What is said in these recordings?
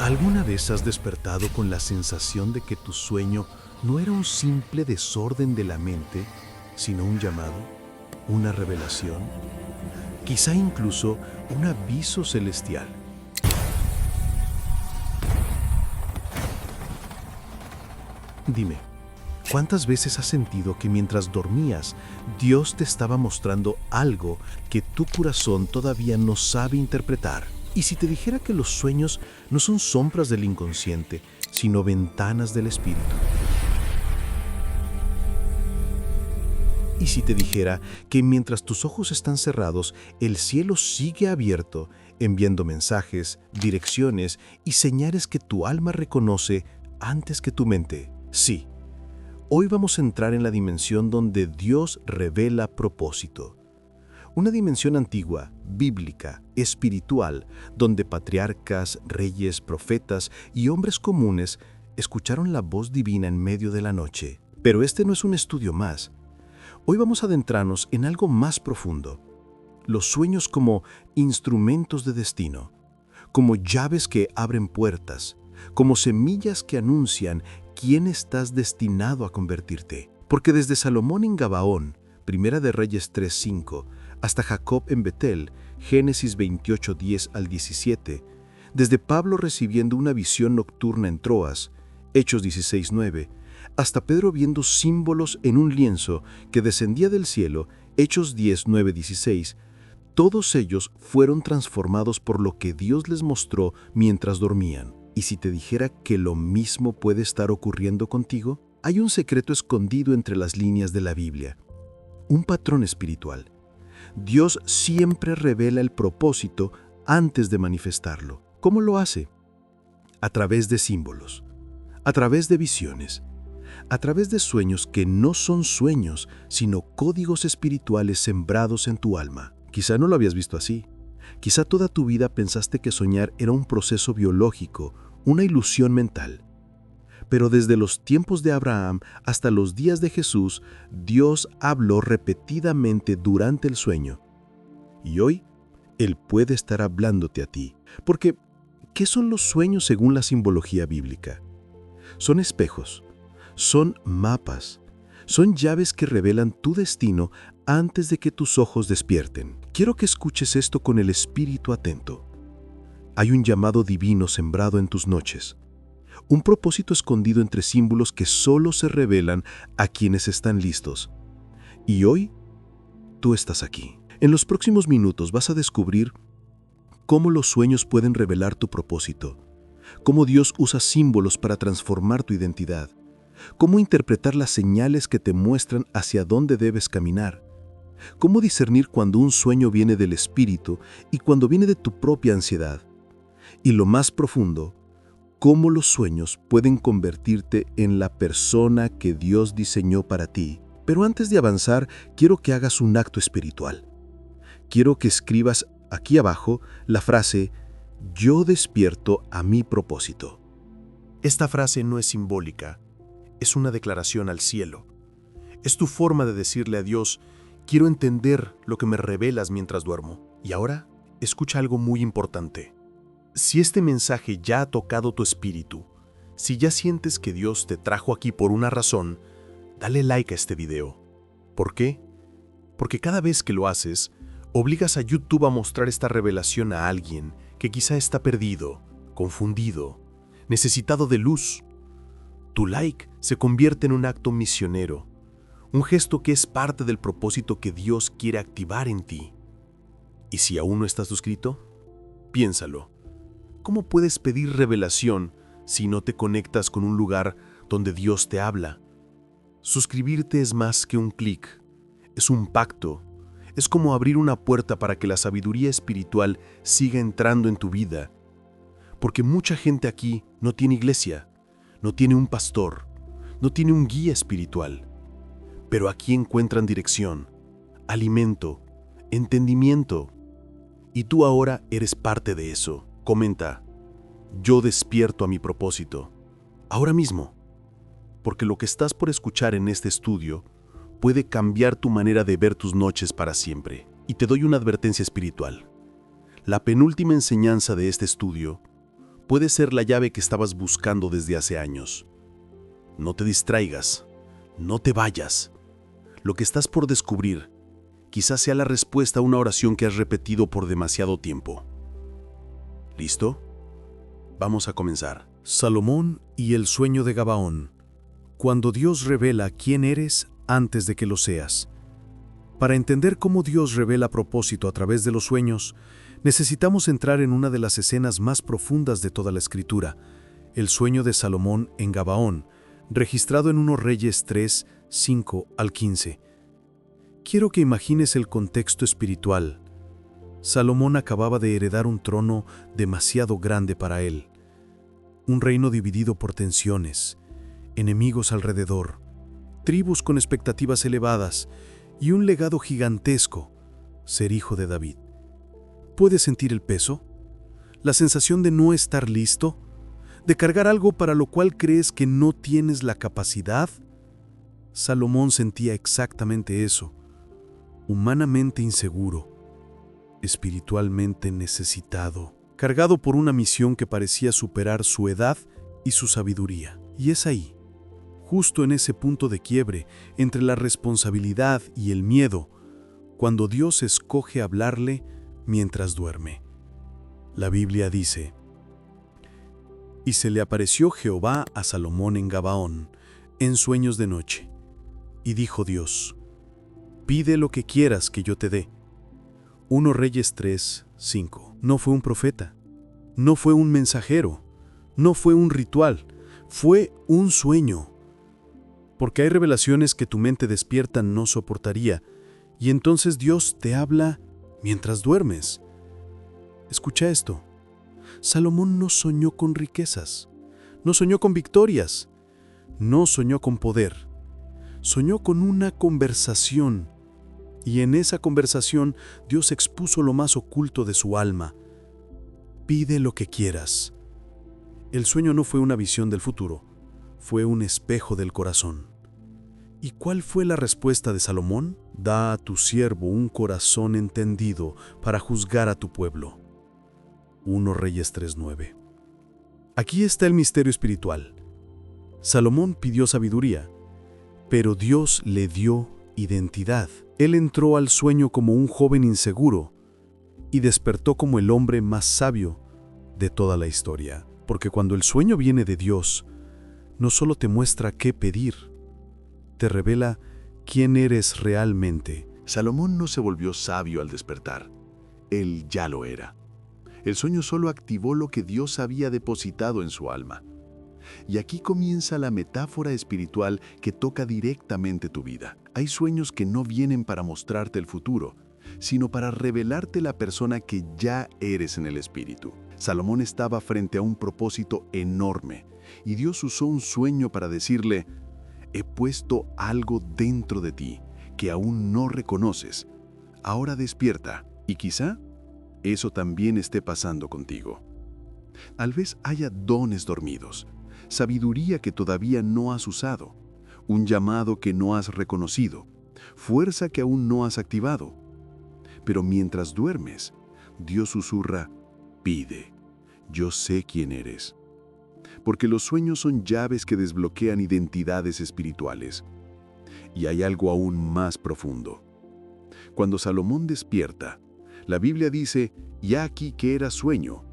¿Alguna vez has despertado con la sensación de que tu sueño no era un simple desorden de la mente, sino un llamado, una revelación, quizá incluso un aviso celestial? Dime, ¿cuántas veces has sentido que mientras dormías, Dios te estaba mostrando algo que tu corazón todavía no sabe interpretar? Y si te dijera que los sueños no son sombras del inconsciente, sino ventanas del espíritu. Y si te dijera que mientras tus ojos están cerrados, el cielo sigue abierto, enviando mensajes, direcciones y señales que tu alma reconoce antes que tu mente. Sí, hoy vamos a entrar en la dimensión donde Dios revela propósito. Una dimensión antigua, bíblica, espiritual, donde patriarcas, reyes, profetas y hombres comunes escucharon la voz divina en medio de la noche. Pero este no es un estudio más. Hoy vamos a adentrarnos en algo más profundo. Los sueños como instrumentos de destino, como llaves que abren puertas, como semillas que anuncian quién estás destinado a convertirte. Porque desde Salomón en Gabaón, Primera de Reyes 3:5, hasta Jacob en Betel, Génesis 28:10 al 17, desde Pablo recibiendo una visión nocturna en Troas, Hechos 16:9, hasta Pedro viendo símbolos en un lienzo que descendía del cielo, Hechos 10:9-16, todos ellos fueron transformados por lo que Dios les mostró mientras dormían. Y si te dijera que lo mismo puede estar ocurriendo contigo, hay un secreto escondido entre las líneas de la Biblia, un patrón espiritual. Dios siempre revela el propósito antes de manifestarlo. ¿Cómo lo hace? A través de símbolos, a través de visiones, a través de sueños que no son sueños, sino códigos espirituales sembrados en tu alma. Quizá no lo habías visto así. Quizá toda tu vida pensaste que soñar era un proceso biológico, una ilusión mental. Pero desde los tiempos de Abraham hasta los días de Jesús, Dios habló repetidamente durante el sueño. Y hoy, Él puede estar hablándote a ti. Porque, ¿qué son los sueños según la simbología bíblica? Son espejos, son mapas, son llaves que revelan tu destino antes de que tus ojos despierten. Quiero que escuches esto con el espíritu atento. Hay un llamado divino sembrado en tus noches. Un propósito escondido entre símbolos que solo se revelan a quienes están listos. Y hoy, tú estás aquí. En los próximos minutos vas a descubrir cómo los sueños pueden revelar tu propósito, cómo Dios usa símbolos para transformar tu identidad, cómo interpretar las señales que te muestran hacia dónde debes caminar, cómo discernir cuando un sueño viene del espíritu y cuando viene de tu propia ansiedad. Y lo más profundo, cómo los sueños pueden convertirte en la persona que Dios diseñó para ti. Pero antes de avanzar, quiero que hagas un acto espiritual. Quiero que escribas aquí abajo la frase, yo despierto a mi propósito. Esta frase no es simbólica, es una declaración al cielo. Es tu forma de decirle a Dios, quiero entender lo que me revelas mientras duermo. Y ahora, escucha algo muy importante. Si este mensaje ya ha tocado tu espíritu, si ya sientes que Dios te trajo aquí por una razón, dale like a este video. ¿Por qué? Porque cada vez que lo haces, obligas a YouTube a mostrar esta revelación a alguien que quizá está perdido, confundido, necesitado de luz. Tu like se convierte en un acto misionero, un gesto que es parte del propósito que Dios quiere activar en ti. Y si aún no estás suscrito, piénsalo. ¿Cómo puedes pedir revelación si no te conectas con un lugar donde Dios te habla? Suscribirte es más que un clic, es un pacto, es como abrir una puerta para que la sabiduría espiritual siga entrando en tu vida. Porque mucha gente aquí no tiene iglesia, no tiene un pastor, no tiene un guía espiritual. Pero aquí encuentran dirección, alimento, entendimiento. Y tú ahora eres parte de eso. Comenta, yo despierto a mi propósito, ahora mismo, porque lo que estás por escuchar en este estudio puede cambiar tu manera de ver tus noches para siempre. Y te doy una advertencia espiritual. La penúltima enseñanza de este estudio puede ser la llave que estabas buscando desde hace años. No te distraigas, no te vayas. Lo que estás por descubrir quizás sea la respuesta a una oración que has repetido por demasiado tiempo. ¿Listo? Vamos a comenzar. Salomón y el sueño de Gabaón. Cuando Dios revela quién eres antes de que lo seas. Para entender cómo Dios revela propósito a través de los sueños, necesitamos entrar en una de las escenas más profundas de toda la Escritura, el sueño de Salomón en Gabaón, registrado en 1 Reyes 3, 5 al 15. Quiero que imagines el contexto espiritual. Salomón acababa de heredar un trono demasiado grande para él. Un reino dividido por tensiones, enemigos alrededor, tribus con expectativas elevadas y un legado gigantesco, ser hijo de David. ¿Puedes sentir el peso? ¿La sensación de no estar listo? ¿De cargar algo para lo cual crees que no tienes la capacidad? Salomón sentía exactamente eso, humanamente inseguro, espiritualmente necesitado, cargado por una misión que parecía superar su edad y su sabiduría. Y es ahí, justo en ese punto de quiebre entre la responsabilidad y el miedo, cuando Dios escoge hablarle mientras duerme. La Biblia dice: «Y se le apareció Jehová a Salomón en Gabaón, en sueños de noche. Y dijo Dios: pide lo que quieras que yo te dé». 1 Reyes 3, 5. No fue un profeta, no fue un mensajero, no fue un ritual, fue un sueño. Porque hay revelaciones que tu mente despierta no soportaría, y entonces Dios te habla mientras duermes. Escucha esto. Salomón no soñó con riquezas, no soñó con victorias, no soñó con poder. Soñó con una conversación, y en esa conversación Dios expuso lo más oculto de su alma. Pide lo que quieras. El sueño no fue una visión del futuro, fue un espejo del corazón. ¿Y cuál fue la respuesta de Salomón? Da a tu siervo un corazón entendido para juzgar a tu pueblo. 1 Reyes 3:9. Aquí está el misterio espiritual. Salomón pidió sabiduría, pero Dios le dio identidad. Él entró al sueño como un joven inseguro y despertó como el hombre más sabio de toda la historia. Porque cuando el sueño viene de Dios, no solo te muestra qué pedir, te revela quién eres realmente. Salomón no se volvió sabio al despertar. Él ya lo era. El sueño solo activó lo que Dios había depositado en su alma. Y aquí comienza la metáfora espiritual que toca directamente tu vida. Hay sueños que no vienen para mostrarte el futuro, sino para revelarte la persona que ya eres en el espíritu. Salomón estaba frente a un propósito enorme, y Dios usó un sueño para decirle: he puesto algo dentro de ti que aún no reconoces. Ahora despierta, y quizá eso también esté pasando contigo. Tal vez haya dones dormidos, sabiduría que todavía no has usado, un llamado que no has reconocido, fuerza que aún no has activado. Pero mientras duermes, Dios susurra: pide, yo sé quién eres. Porque los sueños son llaves que desbloquean identidades espirituales. Y hay algo aún más profundo. Cuando Salomón despierta, la Biblia dice: y aquí que era sueño,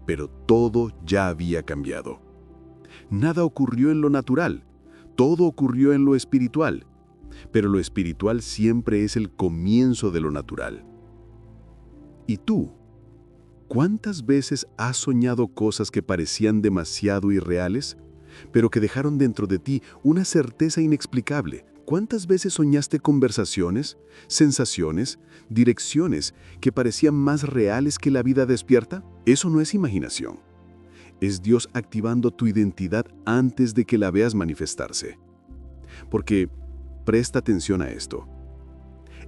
pero todo ya había cambiado. Nada ocurrió en lo natural, todo ocurrió en lo espiritual, pero lo espiritual siempre es el comienzo de lo natural. ¿Y tú? ¿Cuántas veces has soñado cosas que parecían demasiado irreales, pero que dejaron dentro de ti una certeza inexplicable? ¿Cuántas veces soñaste conversaciones, sensaciones, direcciones que parecían más reales que la vida despierta? Eso no es imaginación. Es Dios activando tu identidad antes de que la veas manifestarse. Porque, presta atención a esto,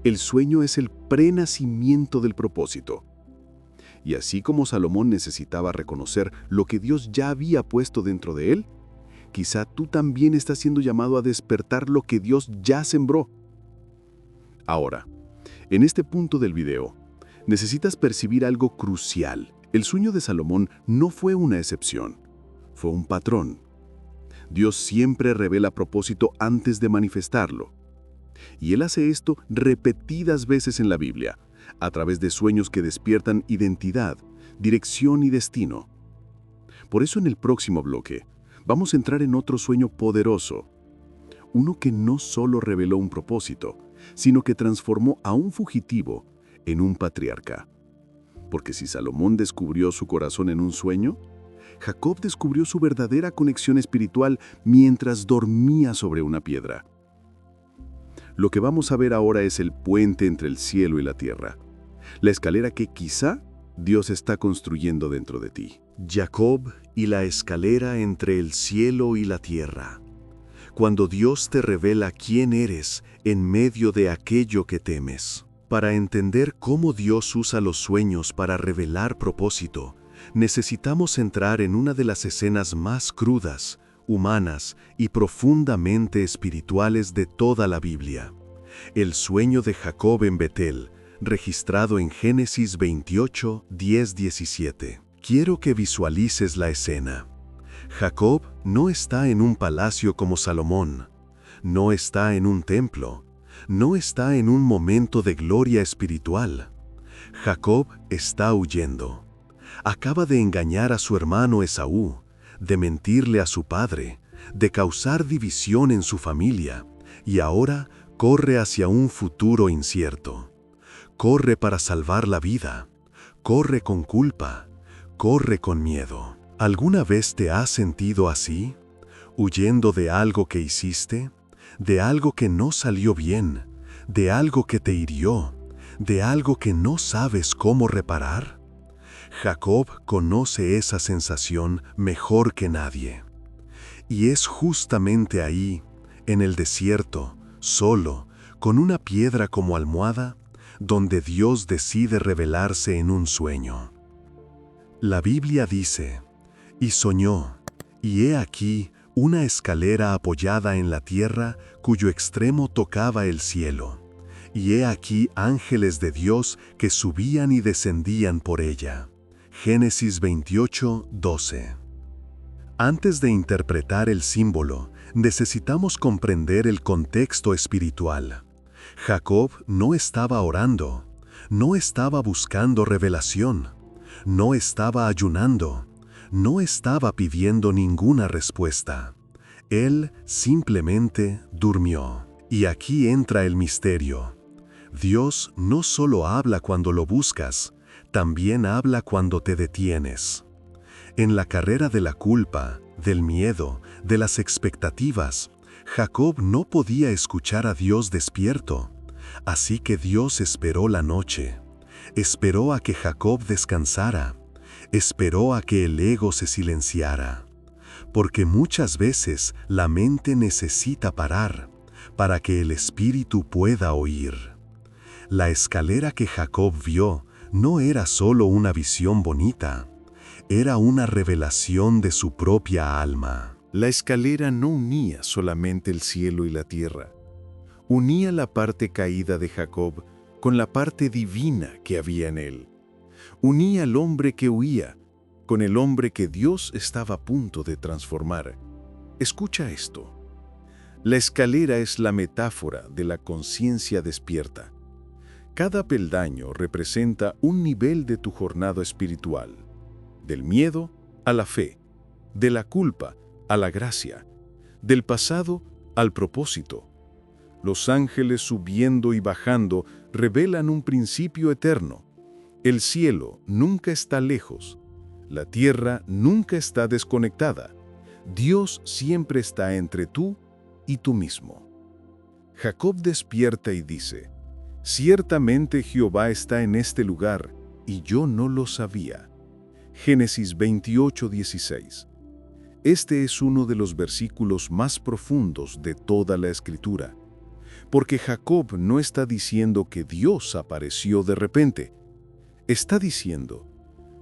el sueño es el prenacimiento del propósito. Y así como Salomón necesitaba reconocer lo que Dios ya había puesto dentro de él, quizá tú también estás siendo llamado a despertar lo que Dios ya sembró. Ahora, en este punto del video, necesitas percibir algo crucial. El sueño de Salomón no fue una excepción, fue un patrón. Dios siempre revela propósito antes de manifestarlo. Y Él hace esto repetidas veces en la Biblia, a través de sueños que despiertan identidad, dirección y destino. Por eso en el próximo bloque vamos a entrar en otro sueño poderoso, uno que no solo reveló un propósito, sino que transformó a un fugitivo en un patriarca. Porque si Salomón descubrió su corazón en un sueño, Jacob descubrió su verdadera conexión espiritual mientras dormía sobre una piedra. Lo que vamos a ver ahora es el puente entre el cielo y la tierra, la escalera que quizá Dios está construyendo dentro de ti. Jacob y la escalera entre el cielo y la tierra. Cuando Dios te revela quién eres en medio de aquello que temes. Para entender cómo Dios usa los sueños para revelar propósito, necesitamos entrar en una de las escenas más crudas, humanas y profundamente espirituales de toda la Biblia. El sueño de Jacob en Betel, registrado en Génesis 28, 10-17. Quiero que visualices la escena. Jacob no está en un palacio como Salomón, no está en un templo, no está en un momento de gloria espiritual. Jacob está huyendo. Acaba de engañar a su hermano Esaú, de mentirle a su padre, de causar división en su familia, y ahora corre hacia un futuro incierto. Corre para salvar la vida, corre con culpa, corre con miedo. ¿Alguna vez te has sentido así? ¿Huyendo de algo que hiciste? ¿De algo que no salió bien? ¿De algo que te hirió? ¿De algo que no sabes cómo reparar? Jacob conoce esa sensación mejor que nadie. Y es justamente ahí, en el desierto, solo, con una piedra como almohada, donde Dios decide revelarse en un sueño. La Biblia dice, y soñó, y he aquí una escalera apoyada en la tierra cuyo extremo tocaba el cielo, y he aquí ángeles de Dios que subían y descendían por ella. Génesis 28, 12. Antes de interpretar el símbolo, necesitamos comprender el contexto espiritual. Jacob no estaba orando, no estaba buscando revelación, no estaba ayunando, no estaba pidiendo ninguna respuesta. Él simplemente durmió. Y aquí entra el misterio. Dios no solo habla cuando lo buscas, también habla cuando te detienes. En la carrera de la culpa, del miedo, de las expectativas, Jacob no podía escuchar a Dios despierto. Así que Dios esperó la noche. Esperó a que Jacob descansara. Esperó a que el ego se silenciara. Porque muchas veces la mente necesita parar para que el espíritu pueda oír. La escalera que Jacob vio no era solo una visión bonita, era una revelación de su propia alma. La escalera no unía solamente el cielo y la tierra, unía la parte caída de Jacob con la parte divina que había en él. Unía al hombre que huía con el hombre que Dios estaba a punto de transformar. Escucha esto. La escalera es la metáfora de la conciencia despierta. Cada peldaño representa un nivel de tu jornada espiritual, del miedo a la fe, de la culpa a la gracia, del pasado al propósito. Los ángeles subiendo y bajando revelan un principio eterno. El cielo nunca está lejos, la tierra nunca está desconectada. Dios siempre está entre tú y tú mismo. Jacob despierta y dice, ciertamente Jehová está en este lugar, y yo no lo sabía. Génesis 28, 16. Este es uno de los versículos más profundos de toda la Escritura, porque Jacob no está diciendo que Dios apareció de repente. Está diciendo,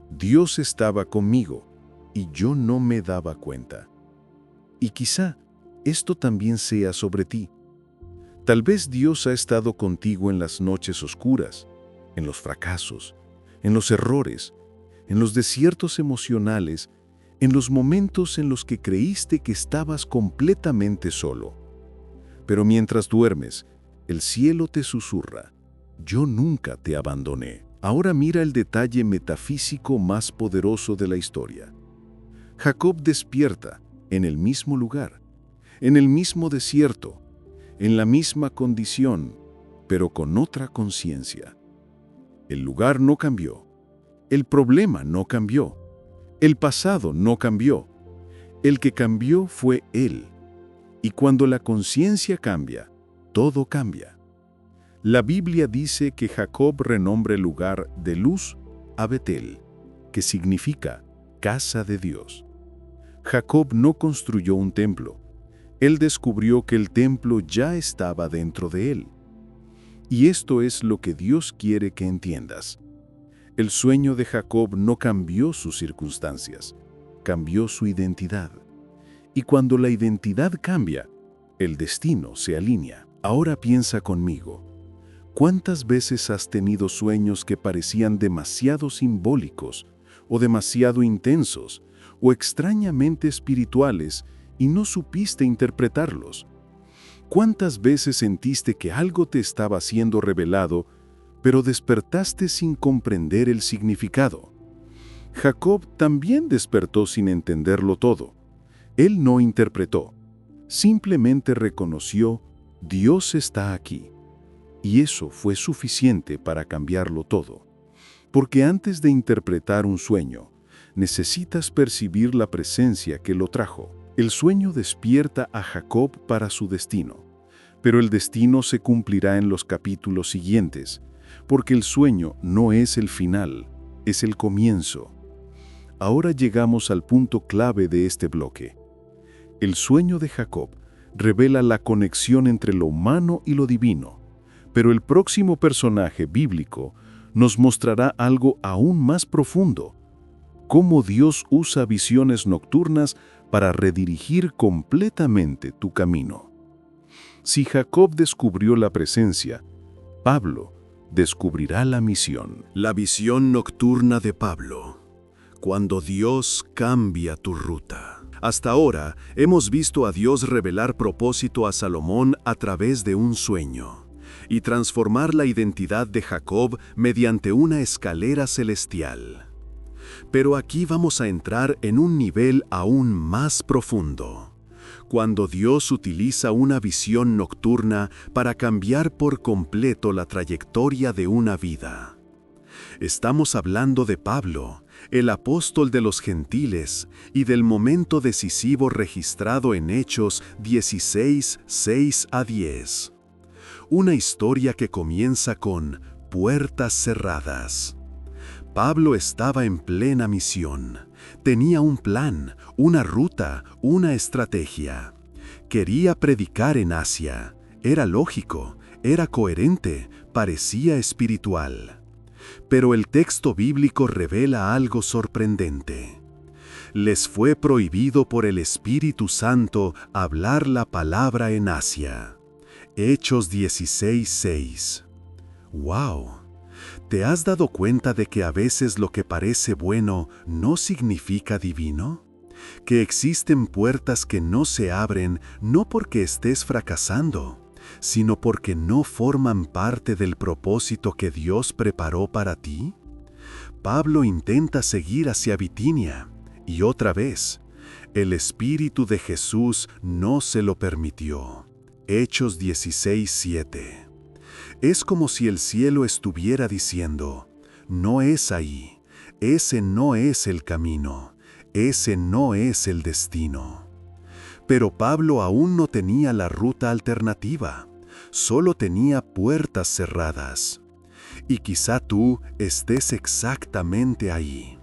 Dios estaba conmigo y yo no me daba cuenta. Y quizá esto también sea sobre ti. Tal vez Dios ha estado contigo en las noches oscuras, en los fracasos, en los errores, en los desiertos emocionales, en los momentos en los que creíste que estabas completamente solo. Pero mientras duermes, el cielo te susurra: yo nunca te abandoné. Ahora mira el detalle metafísico más poderoso de la historia. Jacob despierta en el mismo lugar, en el mismo desierto, en la misma condición, pero con otra conciencia. El lugar no cambió, el problema no cambió, el pasado no cambió. El que cambió fue él. Y cuando la conciencia cambia, todo cambia. La Biblia dice que Jacob renombre el lugar de Luz a Betel, que significa casa de Dios. Jacob no construyó un templo. Él descubrió que el templo ya estaba dentro de él. Y esto es lo que Dios quiere que entiendas. El sueño de Jacob no cambió sus circunstancias, cambió su identidad. Y cuando la identidad cambia, el destino se alinea. Ahora piensa conmigo. ¿Cuántas veces has tenido sueños que parecían demasiado simbólicos, o demasiado intensos, o extrañamente espirituales, y no supiste interpretarlos? ¿Cuántas veces sentiste que algo te estaba siendo revelado, pero despertaste sin comprender el significado? Jacob también despertó sin entenderlo todo. Él no interpretó, simplemente reconoció: Dios está aquí. Y eso fue suficiente para cambiarlo todo. Porque antes de interpretar un sueño, necesitas percibir la presencia que lo trajo. El sueño despierta a Jacob para su destino, pero el destino se cumplirá en los capítulos siguientes, porque el sueño no es el final, es el comienzo. Ahora llegamos al punto clave de este bloque. El sueño de Jacob revela la conexión entre lo humano y lo divino, pero el próximo personaje bíblico nos mostrará algo aún más profundo: cómo Dios usa visiones nocturnas para redirigir completamente tu camino. Si Jacob descubrió la presencia, Pablo descubrirá la misión. La visión nocturna de Pablo. Cuando Dios cambia tu ruta. Hasta ahora hemos visto a Dios revelar propósito a Salomón a través de un sueño y transformar la identidad de Jacob mediante una escalera celestial. Pero aquí vamos a entrar en un nivel aún más profundo, cuando Dios utiliza una visión nocturna para cambiar por completo la trayectoria de una vida. Estamos hablando de Pablo, el apóstol de los gentiles, y del momento decisivo registrado en Hechos 16, 6-10. Una historia que comienza con puertas cerradas. Pablo estaba en plena misión. Tenía un plan, una ruta, una estrategia. Quería predicar en Asia. Era lógico, era coherente, parecía espiritual. Pero el texto bíblico revela algo sorprendente. Les fue prohibido por el Espíritu Santo hablar la palabra en Asia. Hechos 16:6. ¡Wow! ¿Te has dado cuenta de que a veces lo que parece bueno no significa divino? Que existen puertas que no se abren no porque estés fracasando, sino porque no forman parte del propósito que Dios preparó para ti. Pablo intenta seguir hacia Bitinia, y otra vez, el Espíritu de Jesús no se lo permitió. Hechos 16:7. Es como si el cielo estuviera diciendo: no es ahí, ese no es el camino, ese no es el destino. Pero Pablo aún no tenía la ruta alternativa, solo tenía puertas cerradas. Y quizá tú estés exactamente ahí,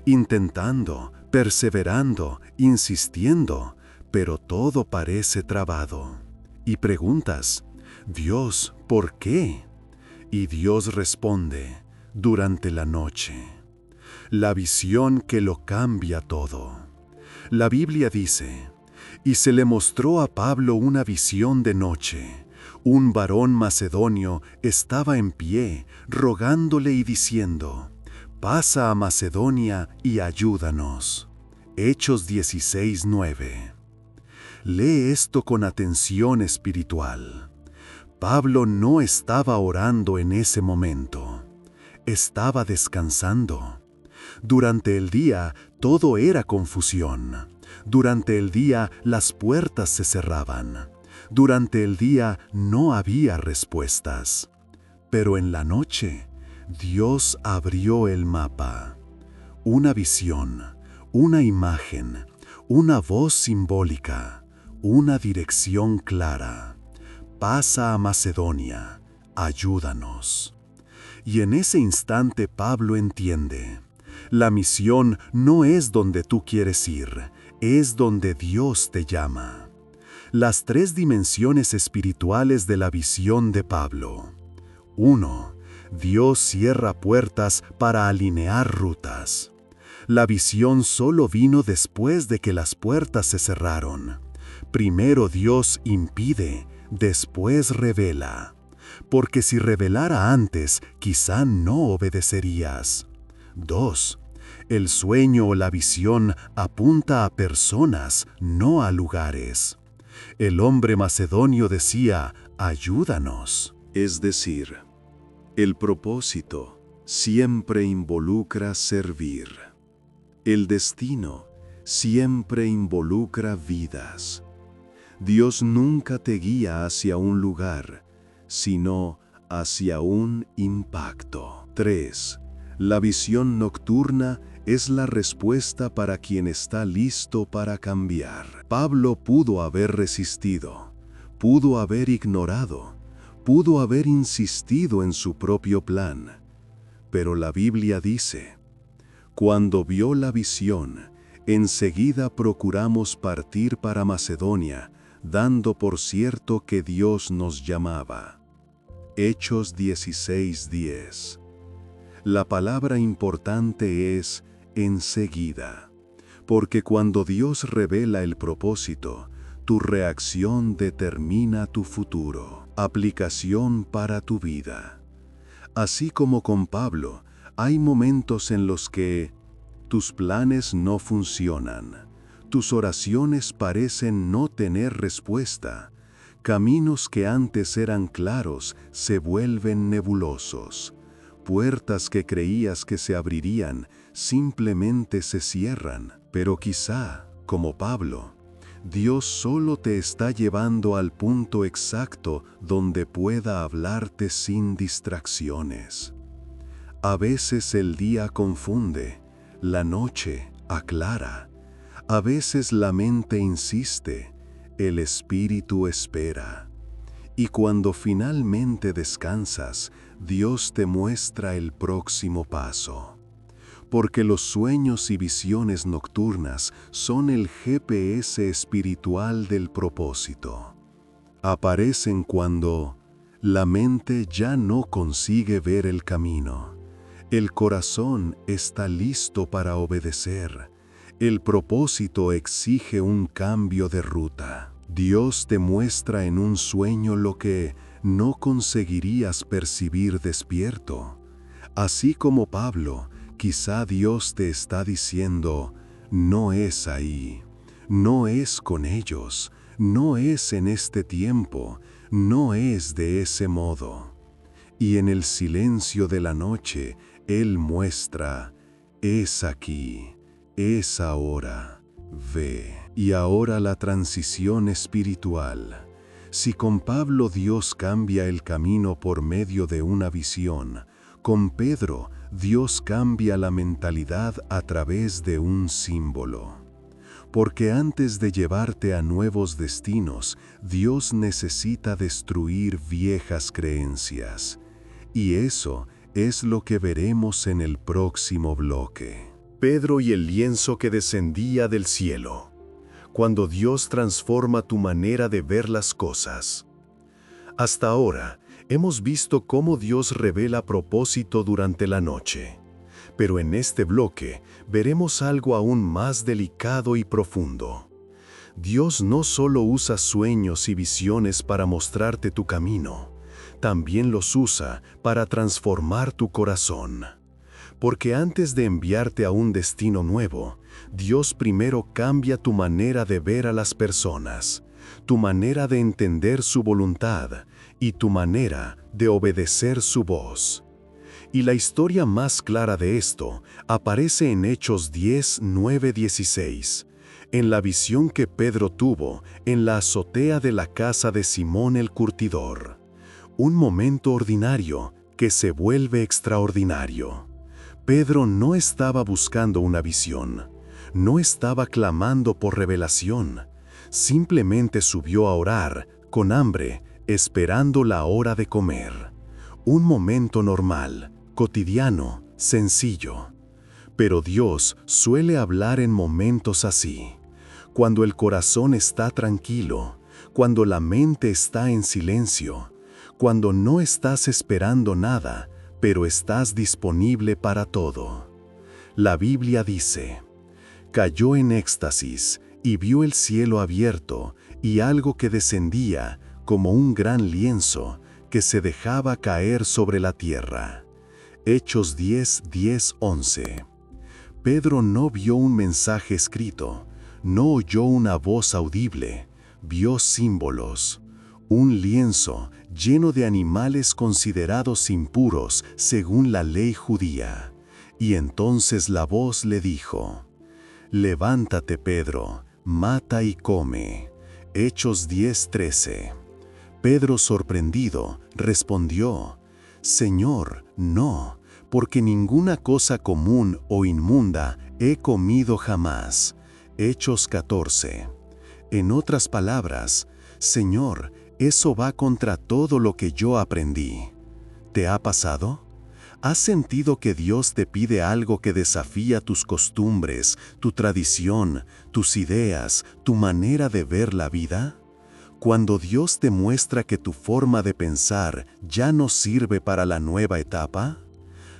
intentando, perseverando, insistiendo, pero todo parece trabado. Y preguntas: Dios, ¿por qué? Y Dios responde: durante la noche. La visión que lo cambia todo. La Biblia dice: y se le mostró a Pablo una visión de noche. Un varón macedonio estaba en pie, rogándole y diciendo: Pasa a Macedonia y ayúdanos. Hechos 16:9. Lee esto con atención espiritual. Pablo no estaba orando en ese momento. Estaba descansando. Durante el día todo era confusión. Durante el día las puertas se cerraban. Durante el día no había respuestas. Pero en la noche, Dios abrió el mapa. Una visión, una imagen, una voz simbólica, una dirección clara. Pasa a Macedonia, ayúdanos. Y en ese instante Pablo entiende. La misión no es donde tú quieres ir, es donde Dios te llama. Las tres dimensiones espirituales de la visión de Pablo. 1. Dios cierra puertas para alinear rutas. La visión solo vino después de que las puertas se cerraron. Primero Dios impide, después revela. Porque si revelara antes, quizá no obedecerías. 2. El sueño o la visión apunta a personas, no a lugares. El hombre macedonio decía, ayúdanos. Es decir, el propósito siempre involucra servir. El destino siempre involucra vidas. Dios nunca te guía hacia un lugar, sino hacia un impacto. 3. La visión nocturna es la respuesta para quien está listo para cambiar. Pablo pudo haber resistido, pudo haber ignorado, pudo haber insistido en su propio plan. Pero la Biblia dice, cuando vio la visión, enseguida procuramos partir para Macedonia, dando por cierto que Dios nos llamaba. Hechos 16:10. La palabra importante es enseguida, porque cuando Dios revela el propósito, tu reacción determina tu futuro. Aplicación para tu vida. Así como con Pablo, hay momentos en los que tus planes no funcionan, tus oraciones parecen no tener respuesta, caminos que antes eran claros se vuelven nebulosos. Puertas que creías que se abrirían simplemente se cierran, pero quizá, como Pablo, Dios solo te está llevando al punto exacto donde pueda hablarte sin distracciones. A veces el día confunde, la noche aclara, a veces la mente insiste, el espíritu espera. Y cuando finalmente descansas, Dios te muestra el próximo paso. Porque los sueños y visiones nocturnas son el GPS espiritual del propósito. Aparecen cuando la mente ya no consigue ver el camino. El corazón está listo para obedecer. El propósito exige un cambio de ruta. Dios te muestra en un sueño lo que no conseguirías percibir despierto. Así como Pablo, quizá Dios te está diciendo, no es ahí, no es con ellos, no es en este tiempo, no es de ese modo. Y en el silencio de la noche, Él muestra, es aquí, es ahora, ve. Y ahora la transición espiritual. Si con Pablo Dios cambia el camino por medio de una visión, con Pedro Dios cambia la mentalidad a través de un símbolo. Porque antes de llevarte a nuevos destinos, Dios necesita destruir viejas creencias. Y eso es lo que veremos en el próximo bloque. Pedro y el lienzo que descendía del cielo. Cuando Dios transforma tu manera de ver las cosas. Hasta ahora, hemos visto cómo Dios revela propósito durante la noche. Pero en este bloque veremos algo aún más delicado y profundo. Dios no solo usa sueños y visiones para mostrarte tu camino, también los usa para transformar tu corazón. Porque antes de enviarte a un destino nuevo, Dios primero cambia tu manera de ver a las personas, tu manera de entender su voluntad y tu manera de obedecer su voz. Y la historia más clara de esto aparece en Hechos 10, 9, 16, en la visión que Pedro tuvo en la azotea de la casa de Simón el curtidor. Un momento ordinario que se vuelve extraordinario. Pedro no estaba buscando una visión, no estaba clamando por revelación, simplemente subió a orar, con hambre, esperando la hora de comer. Un momento normal, cotidiano, sencillo. Pero Dios suele hablar en momentos así, cuando el corazón está tranquilo, cuando la mente está en silencio, cuando no estás esperando nada, pero estás disponible para todo. La Biblia dice, cayó en éxtasis y vio el cielo abierto y algo que descendía como un gran lienzo que se dejaba caer sobre la tierra. Hechos 10, 10, 11. Pedro no vio un mensaje escrito, no oyó una voz audible, vio símbolos. Un lienzo lleno de animales considerados impuros según la ley judía. Y entonces la voz le dijo, levántate, Pedro, mata y come. Hechos 10:13. Pedro, sorprendido, respondió, Señor, no, porque ninguna cosa común o inmunda he comido jamás. Hechos 14. En otras palabras, Señor, eso va contra todo lo que yo aprendí. ¿Te ha pasado? ¿Has sentido que Dios te pide algo que desafía tus costumbres, tu tradición, tus ideas, tu manera de ver la vida? Cuando Dios te muestra que tu forma de pensar ya no sirve para la nueva etapa,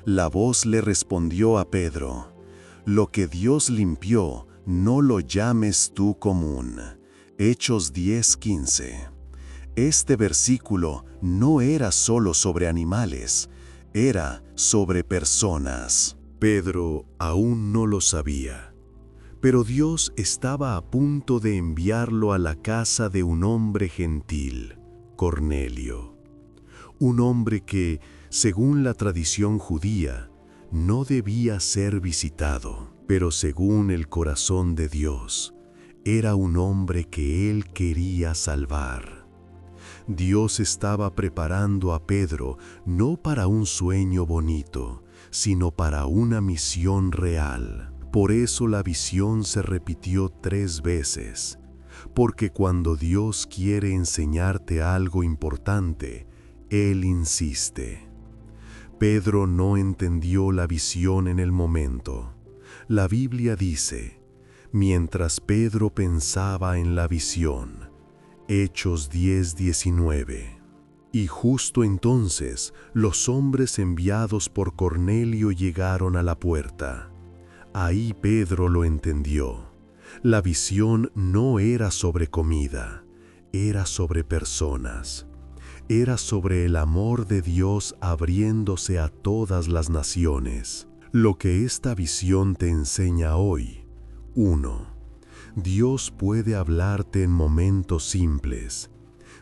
la voz le respondió a Pedro, lo que Dios limpió, no lo llames tú común. Hechos 10:15. Este versículo no era solo sobre animales, era sobre personas. Pedro aún no lo sabía, pero Dios estaba a punto de enviarlo a la casa de un hombre gentil, Cornelio. Un hombre que, según la tradición judía, no debía ser visitado, pero según el corazón de Dios, era un hombre que él quería salvar. Dios estaba preparando a Pedro no para un sueño bonito, sino para una misión real. Por eso la visión se repitió 3 veces, porque cuando Dios quiere enseñarte algo importante, Él insiste. Pedro no entendió la visión en el momento. La Biblia dice, mientras Pedro pensaba en la visión, Hechos 10:19. Y justo entonces los hombres enviados por Cornelio llegaron a la puerta. Ahí Pedro lo entendió. La visión no era sobre comida, era sobre personas. Era sobre el amor de Dios abriéndose a todas las naciones. Lo que esta visión te enseña hoy. 1. Dios puede hablarte en momentos simples,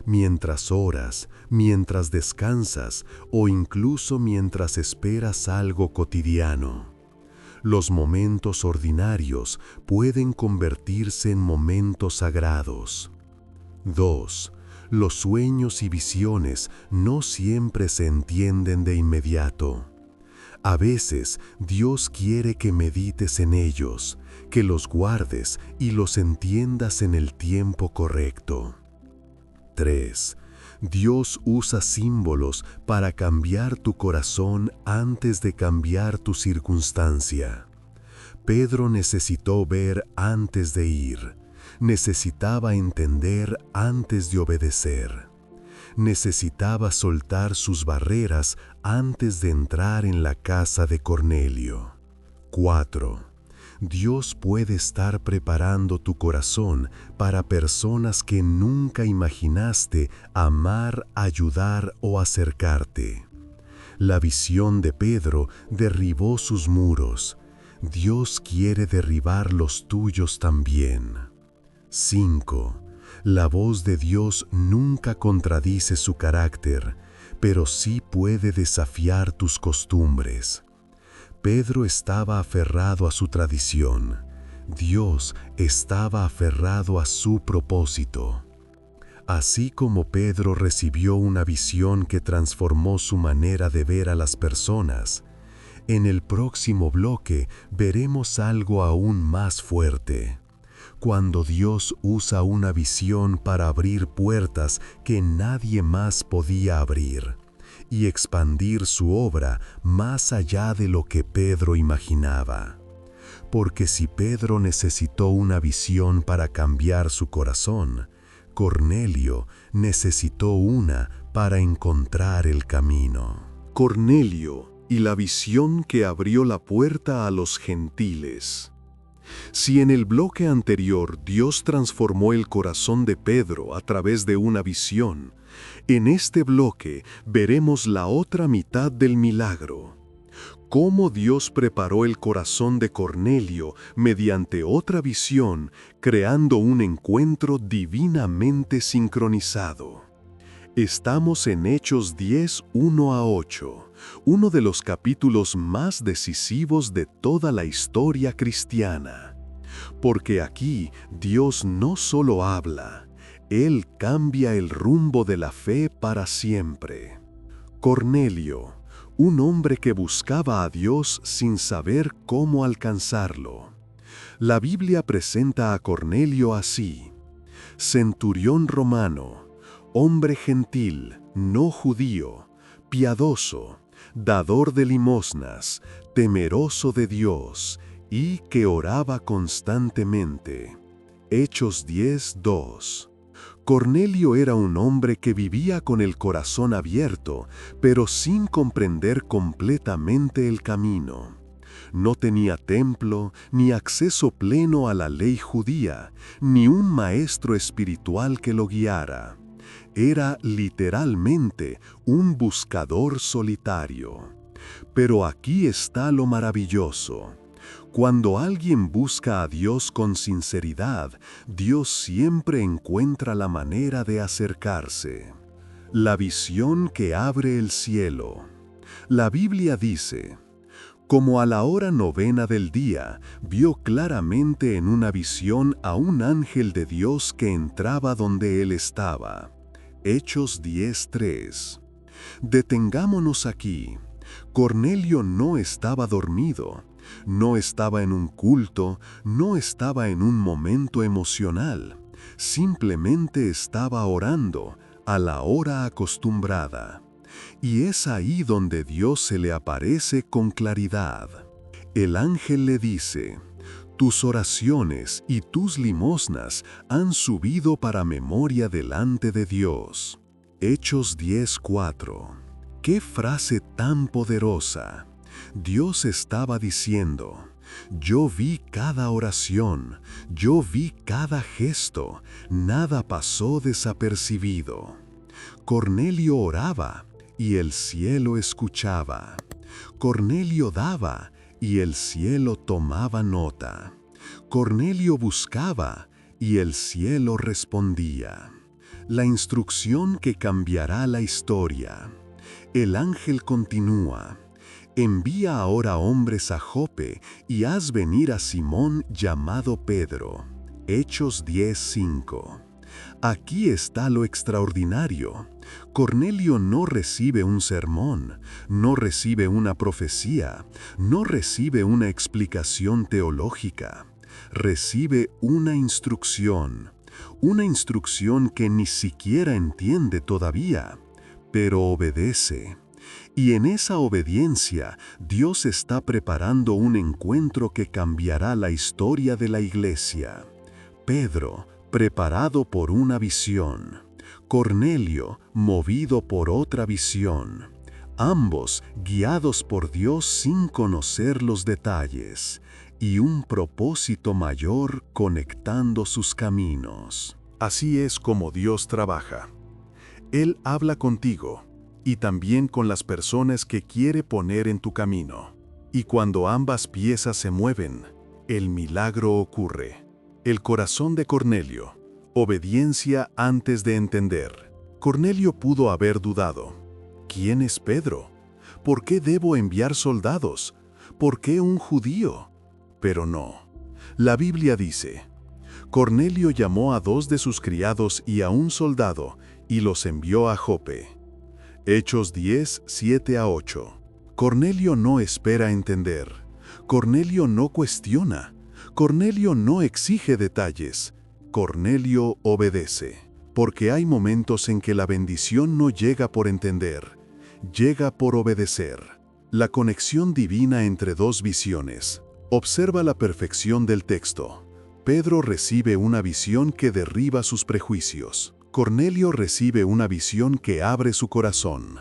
mientras oras, mientras descansas o incluso mientras esperas algo cotidiano. Los momentos ordinarios pueden convertirse en momentos sagrados. 2. Los sueños y visiones no siempre se entienden de inmediato. A veces Dios quiere que medites en ellos, que los guardes y los entiendas en el tiempo correcto. 3. Dios usa símbolos para cambiar tu corazón antes de cambiar tu circunstancia. Pedro necesitó ver antes de ir, necesitaba entender antes de obedecer. Necesitaba soltar sus barreras antes de entrar en la casa de Cornelio. 4. Dios puede estar preparando tu corazón para personas que nunca imaginaste amar, ayudar o acercarte. La visión de Pedro derribó sus muros. Dios quiere derribar los tuyos también. 5. La voz de Dios nunca contradice su carácter, pero sí puede desafiar tus costumbres. Pedro estaba aferrado a su tradición. Dios estaba aferrado a su propósito. Así como Pedro recibió una visión que transformó su manera de ver a las personas, en el próximo bloque veremos algo aún más fuerte. Cuando Dios usa una visión para abrir puertas que nadie más podía abrir y expandir su obra más allá de lo que Pedro imaginaba. Porque si Pedro necesitó una visión para cambiar su corazón, Cornelio necesitó una para encontrar el camino. Cornelio y la visión que abrió la puerta a los gentiles. Si en el bloque anterior Dios transformó el corazón de Pedro a través de una visión, en este bloque veremos la otra mitad del milagro. Cómo Dios preparó el corazón de Cornelio mediante otra visión, creando un encuentro divinamente sincronizado. Estamos en Hechos 10, 1-8, uno de los capítulos más decisivos de toda la historia cristiana. Porque aquí Dios no solo habla, Él cambia el rumbo de la fe para siempre. Cornelio, un hombre que buscaba a Dios sin saber cómo alcanzarlo. La Biblia presenta a Cornelio así: centurión romano, hombre gentil, no judío, piadoso, dador de limosnas, temeroso de Dios, y que oraba constantemente. Hechos 10:2. Cornelio era un hombre que vivía con el corazón abierto, pero sin comprender completamente el camino. No tenía templo, ni acceso pleno a la ley judía, ni un maestro espiritual que lo guiara. Era literalmente un buscador solitario. Pero aquí está lo maravilloso. Cuando alguien busca a Dios con sinceridad, Dios siempre encuentra la manera de acercarse. La visión que abre el cielo. La Biblia dice: como a la hora 9 del día, vio claramente en una visión a un ángel de Dios que entraba donde él estaba. Hechos 10:3. Detengámonos aquí. Cornelio no estaba dormido, no estaba en un culto, no estaba en un momento emocional, simplemente estaba orando a la hora acostumbrada. Y es ahí donde Dios se le aparece con claridad. El ángel le dice: tus oraciones y tus limosnas han subido para memoria delante de Dios. Hechos 10:4. ¡Qué frase tan poderosa! Dios estaba diciendo: yo vi cada oración, yo vi cada gesto, nada pasó desapercibido. Cornelio oraba y el cielo escuchaba. Cornelio daba y el cielo tomaba nota. Cornelio buscaba y el cielo respondía. La instrucción que cambiará la historia. El ángel continúa: envía ahora hombres a Jope y haz venir a Simón llamado Pedro. Hechos 10:5. Aquí está lo extraordinario. Cornelio no recibe un sermón, no recibe una profecía, no recibe una explicación teológica. Recibe una instrucción que ni siquiera entiende todavía, pero obedece. Y en esa obediencia, Dios está preparando un encuentro que cambiará la historia de la iglesia. Pedro, preparado por una visión. Cornelio, movido por otra visión. Ambos guiados por Dios sin conocer los detalles, y un propósito mayor conectando sus caminos. Así es como Dios trabaja. Él habla contigo, y también con las personas que quiere poner en tu camino. Y cuando ambas piezas se mueven, el milagro ocurre. El corazón de Cornelio. Obediencia antes de entender. Cornelio pudo haber dudado. ¿Quién es Pedro? ¿Por qué debo enviar soldados? ¿Por qué un judío? Pero no. La Biblia dice: Cornelio llamó a 2 de sus criados y a un soldado, y los envió a Jope. Hechos 10, 7-8. Cornelio no espera entender. Cornelio no cuestiona. Cornelio no exige detalles. Cornelio obedece. Porque hay momentos en que la bendición no llega por entender, llega por obedecer. La conexión divina entre 2 visiones. Observa la perfección del texto. Pedro recibe una visión que derriba sus prejuicios. Cornelio recibe una visión que abre su corazón.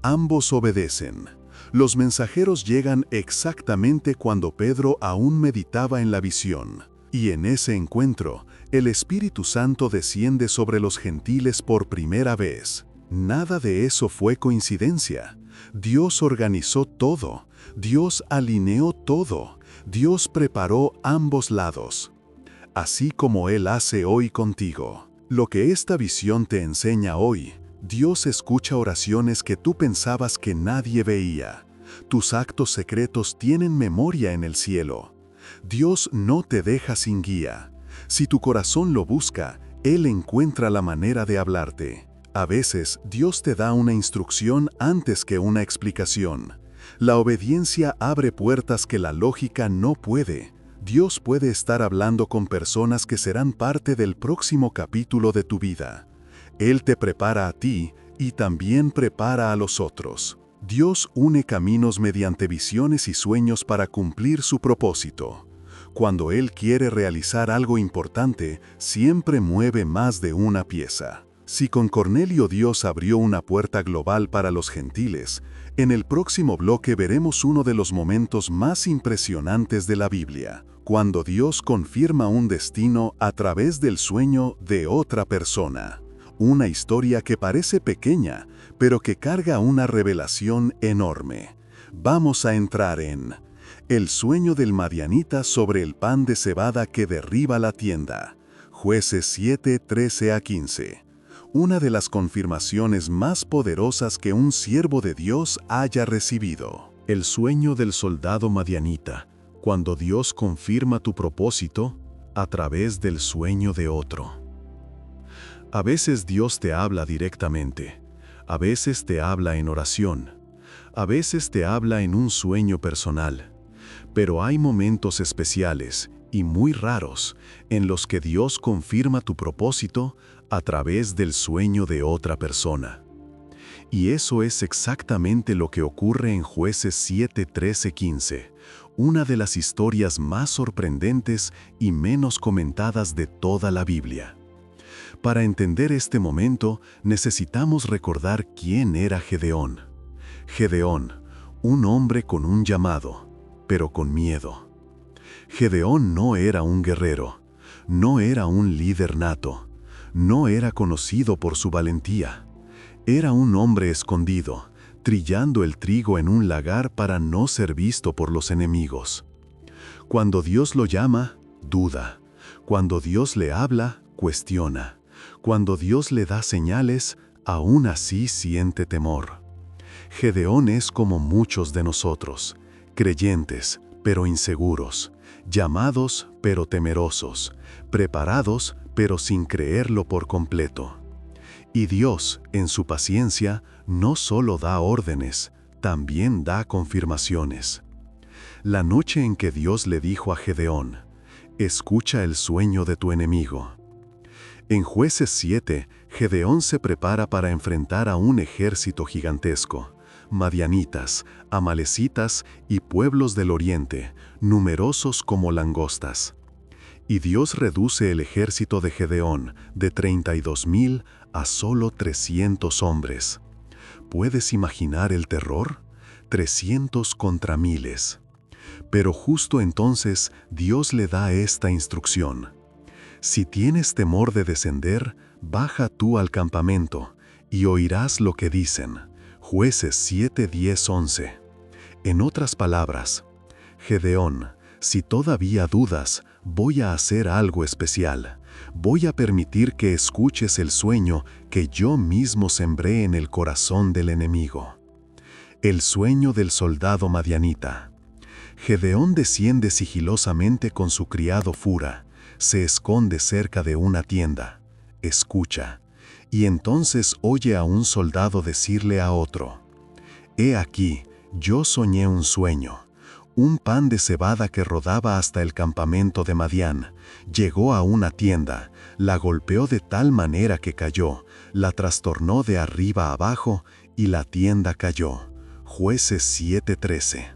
Ambos obedecen. Los mensajeros llegan exactamente cuando Pedro aún meditaba en la visión. Y en ese encuentro, el Espíritu Santo desciende sobre los gentiles por primera vez. Nada de eso fue coincidencia. Dios organizó todo. Dios alineó todo. Dios preparó ambos lados. Así como Él hace hoy contigo. Lo que esta visión te enseña hoy, Dios escucha oraciones que tú pensabas que nadie veía. Tus actos secretos tienen memoria en el cielo. Dios no te deja sin guía. Si tu corazón lo busca, Él encuentra la manera de hablarte. A veces, Dios te da una instrucción antes que una explicación. La obediencia abre puertas que la lógica no puede. Dios puede estar hablando con personas que serán parte del próximo capítulo de tu vida. Él te prepara a ti y también prepara a los otros. Dios une caminos mediante visiones y sueños para cumplir su propósito. Cuando Él quiere realizar algo importante, siempre mueve más de una pieza. Si con Cornelio Dios abrió una puerta global para los gentiles, en el próximo bloque veremos uno de los momentos más impresionantes de la Biblia, cuando Dios confirma un destino a través del sueño de otra persona. Una historia que parece pequeña, pero que carga una revelación enorme. Vamos a entrar en el sueño del madianita sobre el pan de cebada que derriba la tienda. Jueces 7, 13-15. Una de las confirmaciones más poderosas que un siervo de Dios haya recibido. El sueño del soldado madianita, cuando Dios confirma tu propósito a través del sueño de otro. A veces Dios te habla directamente, a veces te habla en oración, a veces te habla en un sueño personal, pero hay momentos especiales y muy raros en los que Dios confirma tu propósito a través del sueño de otra persona. Y eso es exactamente lo que ocurre en Jueces 7, 13-15, una de las historias más sorprendentes y menos comentadas de toda la Biblia. Para entender este momento, necesitamos recordar quién era Gedeón. Gedeón, un hombre con un llamado, pero con miedo. Gedeón no era un guerrero, no era un líder nato, no era conocido por su valentía. Era un hombre escondido, trillando el trigo en un lagar para no ser visto por los enemigos. Cuando Dios lo llama, duda. Cuando Dios le habla, cuestiona. Cuando Dios le da señales, aún así siente temor. Gedeón es como muchos de nosotros, creyentes, pero inseguros, llamados, pero temerosos, preparados, pero sin creerlo por completo. Y Dios, en su paciencia, no solo da órdenes, también da confirmaciones. La noche en que Dios le dijo a Gedeón: escucha el sueño de tu enemigo. En Jueces 7, Gedeón se prepara para enfrentar a un ejército gigantesco, madianitas, amalecitas y pueblos del oriente, numerosos como langostas. Y Dios reduce el ejército de Gedeón de 32,000 a solo 300 hombres. ¿Puedes imaginar el terror? 300 contra miles. Pero justo entonces Dios le da esta instrucción: si tienes temor de descender, baja tú al campamento, y oirás lo que dicen. Jueces 7, 10, 11. En otras palabras, Gedeón, si todavía dudas, voy a hacer algo especial. Voy a permitir que escuches el sueño que yo mismo sembré en el corazón del enemigo. El sueño del soldado madianita. Gedeón desciende sigilosamente con su criado Fura, se esconde cerca de una tienda, escucha, y entonces oye a un soldado decirle a otro: «He aquí, yo soñé un sueño. Un pan de cebada que rodaba hasta el campamento de Madián, llegó a una tienda, la golpeó de tal manera que cayó, la trastornó de arriba abajo y la tienda cayó». Jueces 7:13.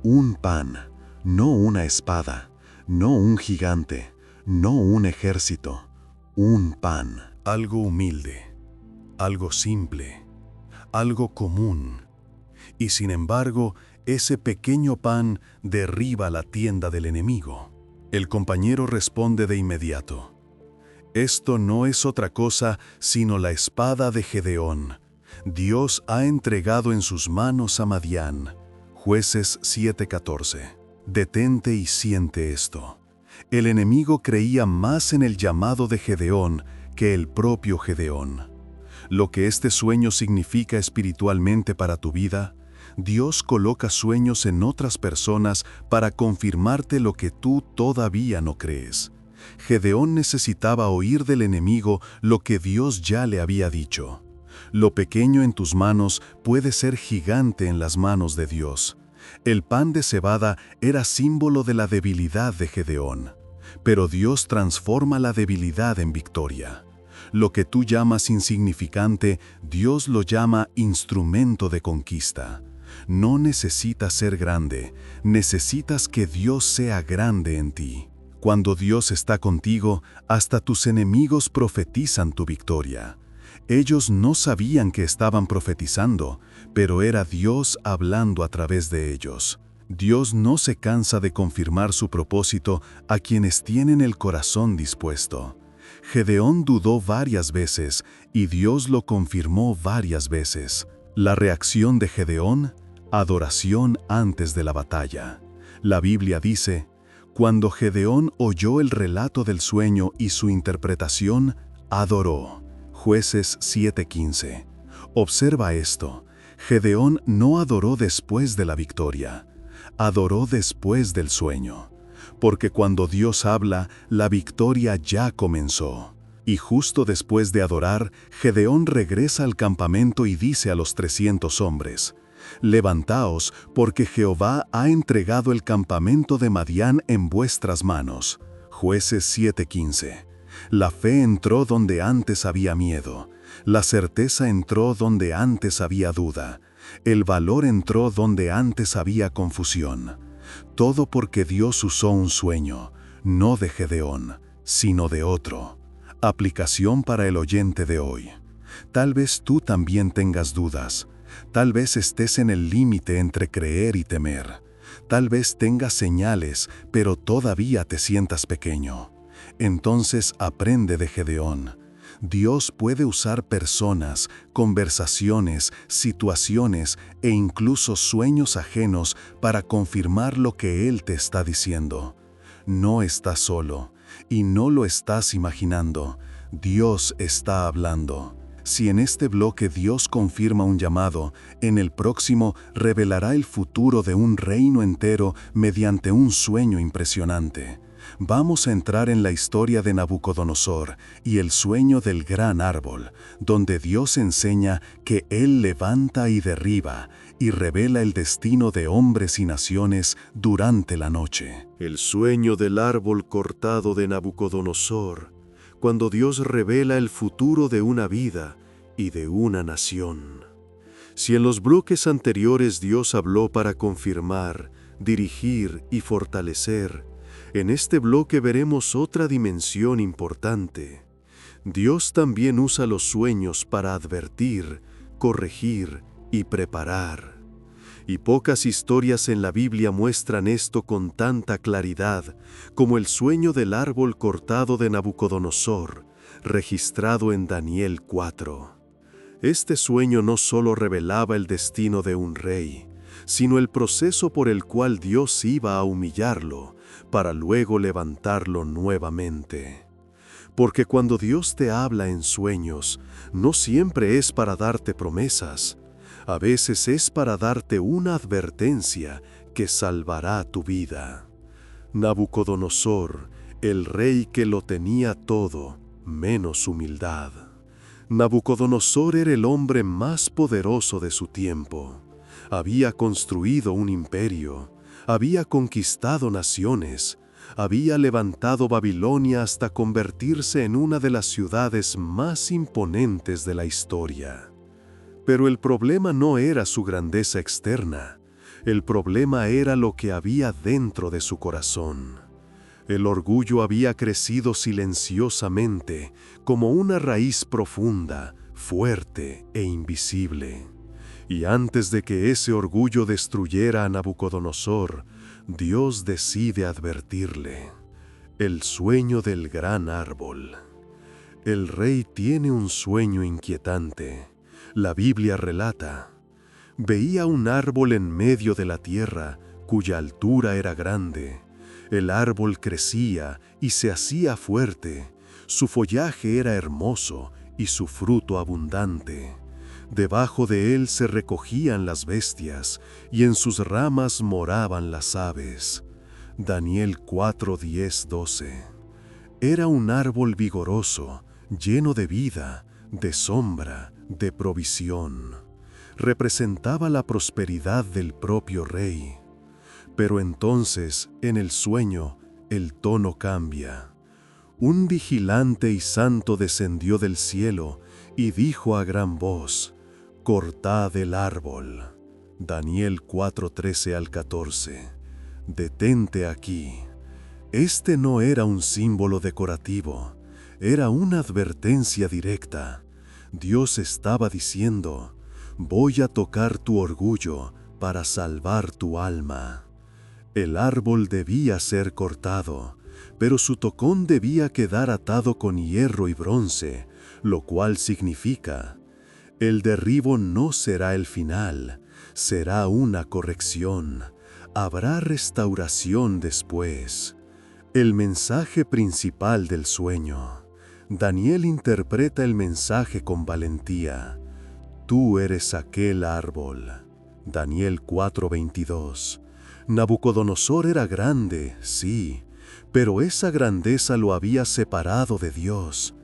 Un pan, no una espada, no un gigante, no un ejército, un pan. Algo humilde, algo simple, algo común. Y sin embargo, ese pequeño pan derriba la tienda del enemigo. El compañero responde de inmediato: «Esto no es otra cosa sino la espada de Gedeón. Dios ha entregado en sus manos a Madián». Jueces 7:14. Detente y siente esto. El enemigo creía más en el llamado de Gedeón que el propio Gedeón. Lo que este sueño significa espiritualmente para tu vida: Dios coloca sueños en otras personas para confirmarte lo que tú todavía no crees. Gedeón necesitaba oír del enemigo lo que Dios ya le había dicho. Lo pequeño en tus manos puede ser gigante en las manos de Dios. El pan de cebada era símbolo de la debilidad de Gedeón, pero Dios transforma la debilidad en victoria. Lo que tú llamas insignificante, Dios lo llama instrumento de conquista. No necesitas ser grande, necesitas que Dios sea grande en ti. Cuando Dios está contigo, hasta tus enemigos profetizan tu victoria. Ellos no sabían que estaban profetizando, pero era Dios hablando a través de ellos. Dios no se cansa de confirmar su propósito a quienes tienen el corazón dispuesto. Gedeón dudó varias veces y Dios lo confirmó varias veces. La reacción de Gedeón: adoración antes de la batalla. La Biblia dice: cuando Gedeón oyó el relato del sueño y su interpretación, adoró. Jueces 7:15. Observa esto: Gedeón no adoró después de la victoria, adoró después del sueño. Porque cuando Dios habla, la victoria ya comenzó. Y justo después de adorar, Gedeón regresa al campamento y dice a los 300 hombres: «Levantaos, porque Jehová ha entregado el campamento de Madián en vuestras manos». Jueces 7:15. La fe entró donde antes había miedo. La certeza entró donde antes había duda. El valor entró donde antes había confusión. Todo porque Dios usó un sueño, no de Gedeón, sino de otro. Aplicación para el oyente de hoy. Tal vez tú también tengas dudas. Tal vez estés en el límite entre creer y temer. Tal vez tengas señales, pero todavía te sientas pequeño. Entonces aprende de Gedeón. Dios puede usar personas, conversaciones, situaciones e incluso sueños ajenos para confirmar lo que Él te está diciendo. No estás solo y no lo estás imaginando. Dios está hablando. Si en este bloque Dios confirma un llamado, en el próximo revelará el futuro de un reino entero mediante un sueño impresionante. Vamos a entrar en la historia de Nabucodonosor y el sueño del gran árbol, donde Dios enseña que Él levanta y derriba y revela el destino de hombres y naciones durante la noche. El sueño del árbol cortado de Nabucodonosor, cuando Dios revela el futuro de una vida y de una nación. Si en los bloques anteriores Dios habló para confirmar, dirigir y fortalecer, en este bloque veremos otra dimensión importante. Dios también usa los sueños para advertir, corregir y preparar. Y pocas historias en la Biblia muestran esto con tanta claridad como el sueño del árbol cortado de Nabucodonosor, registrado en Daniel 4. Este sueño no solo revelaba el destino de un rey, sino el proceso por el cual Dios iba a humillarlo, para luego levantarlo nuevamente. Porque cuando Dios te habla en sueños, no siempre es para darte promesas, a veces es para darte una advertencia que salvará tu vida. Nabucodonosor, el rey que lo tenía todo, menos humildad. Nabucodonosor era el hombre más poderoso de su tiempo. Había construido un imperio, había conquistado naciones, había levantado Babilonia hasta convertirse en una de las ciudades más imponentes de la historia. Pero el problema no era su grandeza externa, el problema era lo que había dentro de su corazón. El orgullo había crecido silenciosamente, como una raíz profunda, fuerte e invisible. Y antes de que ese orgullo destruyera a Nabucodonosor, Dios decide advertirle. El sueño del gran árbol. El rey tiene un sueño inquietante. La Biblia relata: veía un árbol en medio de la tierra, cuya altura era grande. El árbol crecía y se hacía fuerte. Su follaje era hermoso y su fruto abundante. Debajo de él se recogían las bestias, y en sus ramas moraban las aves. Daniel 4, 10, 12. Era un árbol vigoroso, lleno de vida, de sombra, de provisión. Representaba la prosperidad del propio rey. Pero entonces, en el sueño, el tono cambia. Un vigilante y santo descendió del cielo y dijo a gran voz: «Cortad el árbol». Daniel 4, 13 al 14. Detente aquí. Este no era un símbolo decorativo, era una advertencia directa. Dios estaba diciendo: voy a tocar tu orgullo para salvar tu alma. El árbol debía ser cortado, pero su tocón debía quedar atado con hierro y bronce, lo cual significa: el derribo no será el final, será una corrección. Habrá restauración después. El mensaje principal del sueño. Daniel interpreta el mensaje con valentía. Tú eres aquel árbol. Daniel 4:22. Nabucodonosor era grande, sí, pero esa grandeza lo había separado de Dios.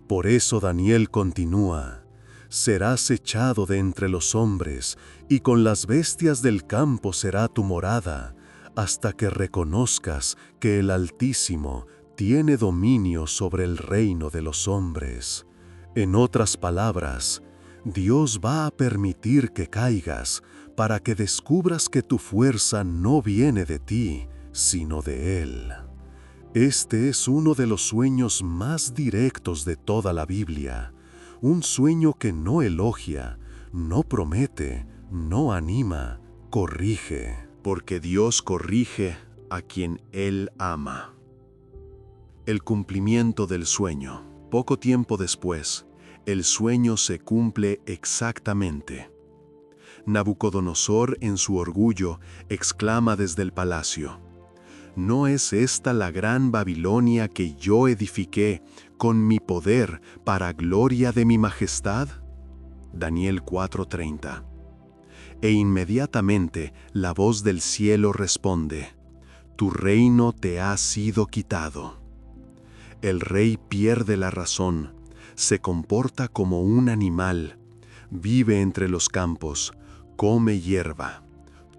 Por eso Daniel continúa: serás echado de entre los hombres, y con las bestias del campo será tu morada, hasta que reconozcas que el Altísimo tiene dominio sobre el reino de los hombres. En otras palabras, Dios va a permitir que caigas para que descubras que tu fuerza no viene de ti, sino de Él. Este es uno de los sueños más directos de toda la Biblia. Un sueño que no elogia, no promete, no anima, corrige. Porque Dios corrige a quien Él ama. El cumplimiento del sueño. Poco tiempo después, el sueño se cumple exactamente. Nabucodonosor, en su orgullo, exclama desde el palacio: ¿no es esta la gran Babilonia que yo edifiqué con mi poder para gloria de mi majestad? Daniel 4:30. E inmediatamente la voz del cielo responde: tu reino te ha sido quitado. El rey pierde la razón, se comporta como un animal, vive entre los campos, come hierba,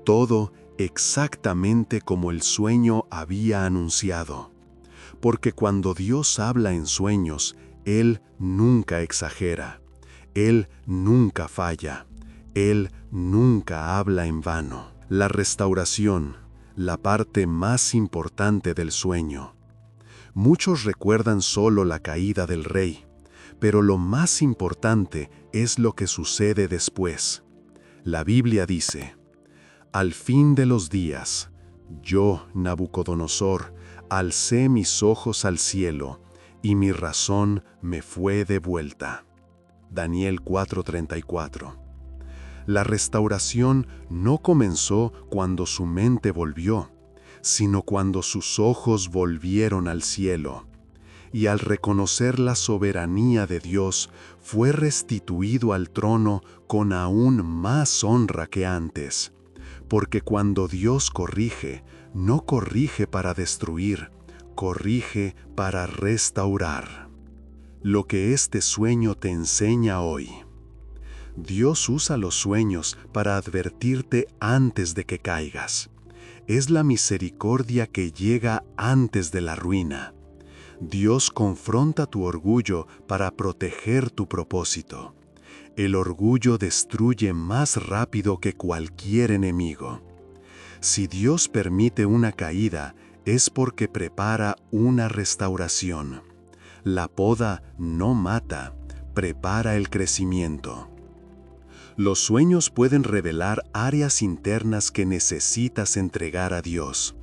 todo exactamente como el sueño había anunciado. Porque cuando Dios habla en sueños, Él nunca exagera, Él nunca falla, Él nunca habla en vano. La restauración, la parte más importante del sueño. Muchos recuerdan solo la caída del rey, pero lo más importante es lo que sucede después. La Biblia dice: al fin de los días, yo, Nabucodonosor, alcé mis ojos al cielo, y mi razón me fue devuelta. Daniel 4:34. La restauración no comenzó cuando su mente volvió, sino cuando sus ojos volvieron al cielo. Y al reconocer la soberanía de Dios, fue restituido al trono con aún más honra que antes. Porque cuando Dios corrige, no corrige para destruir, corrige para restaurar. Lo que este sueño te enseña hoy. Dios usa los sueños para advertirte antes de que caigas. Es la misericordia que llega antes de la ruina. Dios confronta tu orgullo para proteger tu propósito. El orgullo destruye más rápido que cualquier enemigo. Si Dios permite una caída, es porque prepara una restauración. La poda no mata, prepara el crecimiento. Los sueños pueden revelar áreas internas que necesitas entregar a Dios.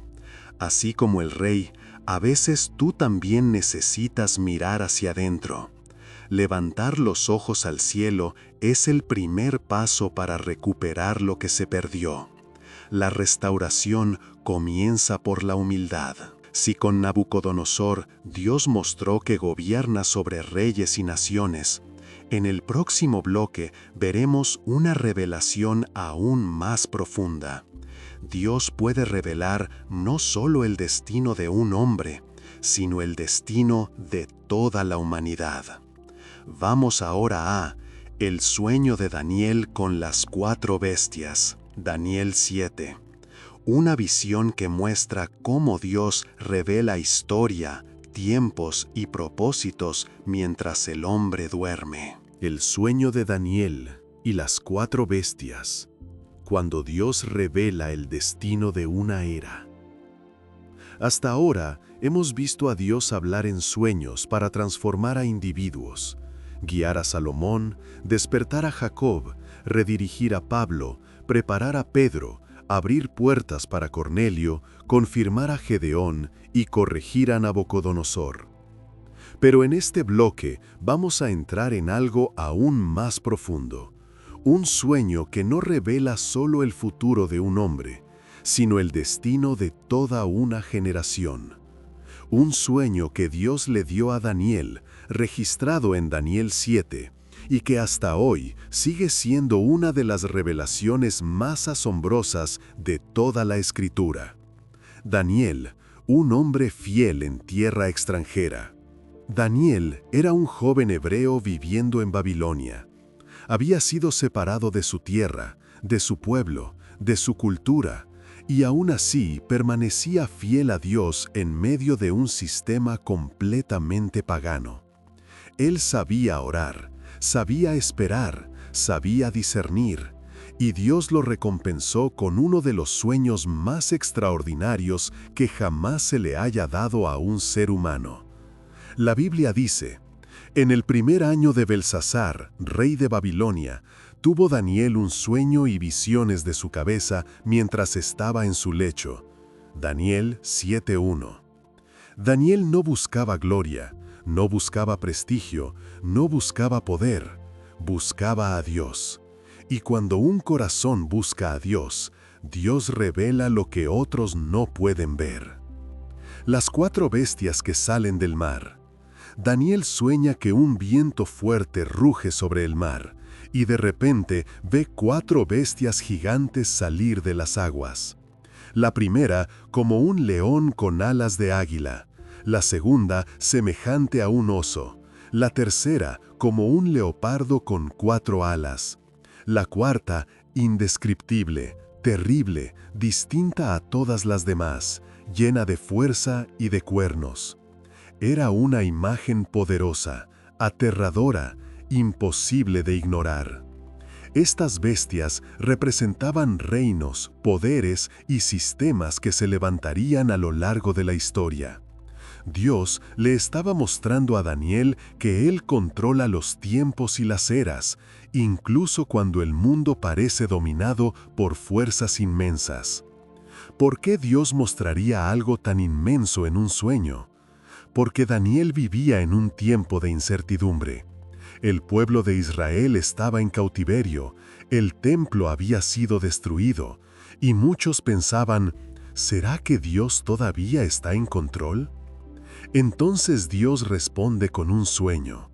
Así como el rey, a veces tú también necesitas mirar hacia adentro. Levantar los ojos al cielo es el primer paso para recuperar lo que se perdió. La restauración comienza por la humildad. Si con Nabucodonosor Dios mostró que gobierna sobre reyes y naciones, en el próximo bloque veremos una revelación aún más profunda. Dios puede revelar no solo el destino de un hombre, sino el destino de toda la humanidad. Vamos ahora a El sueño de Daniel con las 4 bestias, Daniel 7. Una visión que muestra cómo Dios revela historia, tiempos y propósitos mientras el hombre duerme. El sueño de Daniel y las 4 bestias, cuando Dios revela el destino de una era. Hasta ahora hemos visto a Dios hablar en sueños para transformar a individuos, guiar a Salomón, despertar a Jacob, redirigir a Pablo, preparar a Pedro, abrir puertas para Cornelio, confirmar a Gedeón y corregir a Nabucodonosor. Pero en este bloque vamos a entrar en algo aún más profundo, un sueño que no revela solo el futuro de un hombre, sino el destino de toda una generación. Un sueño que Dios le dio a Daniel, registrado en Daniel 7, y que hasta hoy sigue siendo una de las revelaciones más asombrosas de toda la Escritura. Daniel, un hombre fiel en tierra extranjera. Daniel era un joven hebreo viviendo en Babilonia. Había sido separado de su tierra, de su pueblo, de su cultura, y aún así permanecía fiel a Dios en medio de un sistema completamente pagano. Él sabía orar, sabía esperar, sabía discernir, y Dios lo recompensó con uno de los sueños más extraordinarios que jamás se le haya dado a un ser humano. La Biblia dice: en el primer año de Belsasar, rey de Babilonia, tuvo Daniel un sueño y visiones de su cabeza mientras estaba en su lecho. Daniel 7:1. Daniel no buscaba gloria, no buscaba prestigio, no buscaba poder, buscaba a Dios. Y cuando un corazón busca a Dios, Dios revela lo que otros no pueden ver. Las 4 bestias que salen del mar. Daniel sueña que un viento fuerte ruge sobre el mar, y de repente ve 4 bestias gigantes salir de las aguas. La primera como un león con alas de águila, la segunda semejante a un oso, la tercera como un leopardo con 4 alas, la cuarta indescriptible, terrible, distinta a todas las demás, llena de fuerza y de cuernos. Era una imagen poderosa, aterradora, imposible de ignorar. Estas bestias representaban reinos, poderes y sistemas que se levantarían a lo largo de la historia. Dios le estaba mostrando a Daniel que Él controla los tiempos y las eras, incluso cuando el mundo parece dominado por fuerzas inmensas. ¿Por qué Dios mostraría algo tan inmenso en un sueño? Porque Daniel vivía en un tiempo de incertidumbre. El pueblo de Israel estaba en cautiverio, el templo había sido destruido, y muchos pensaban, ¿será que Dios todavía está en control? Entonces Dios responde con un sueño.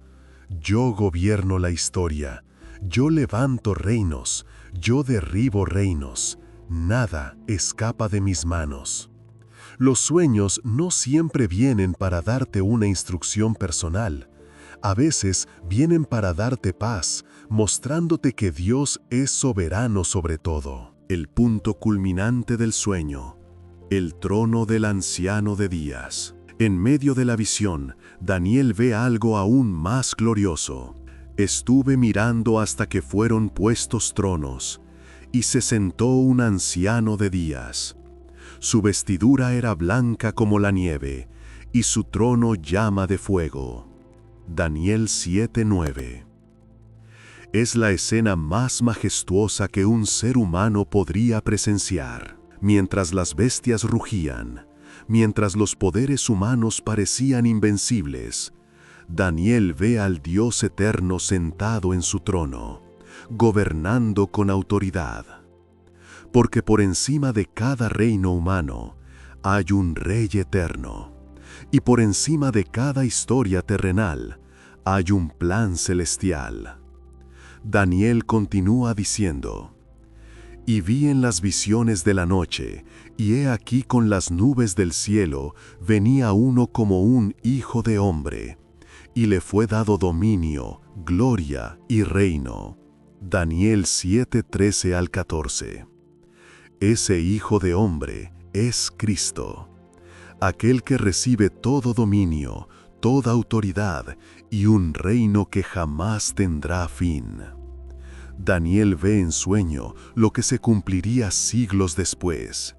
Yo gobierno la historia, yo levanto reinos, yo derribo reinos, nada escapa de mis manos. Los sueños no siempre vienen para darte una instrucción personal. A veces vienen para darte paz, mostrándote que Dios es soberano sobre todo. El punto culminante del sueño, el trono del anciano de días. En medio de la visión, Daniel ve algo aún más glorioso. Estuve mirando hasta que fueron puestos tronos, y se sentó un anciano de días. Su vestidura era blanca como la nieve, y su trono llama de fuego. Daniel 7:9. Es la escena más majestuosa que un ser humano podría presenciar. Mientras las bestias rugían, mientras los poderes humanos parecían invencibles, Daniel ve al Dios eterno sentado en su trono, gobernando con autoridad. Porque por encima de cada reino humano hay un Rey eterno, y por encima de cada historia terrenal hay un plan celestial. Daniel continúa diciendo, y vi en las visiones de la noche, y he aquí con las nubes del cielo venía uno como un hijo de hombre, y le fue dado dominio, gloria y reino. Daniel 7:13 al 14. Ese hijo de hombre es Cristo, aquel que recibe todo dominio, toda autoridad y un reino que jamás tendrá fin. Daniel ve en sueño lo que se cumpliría siglos después.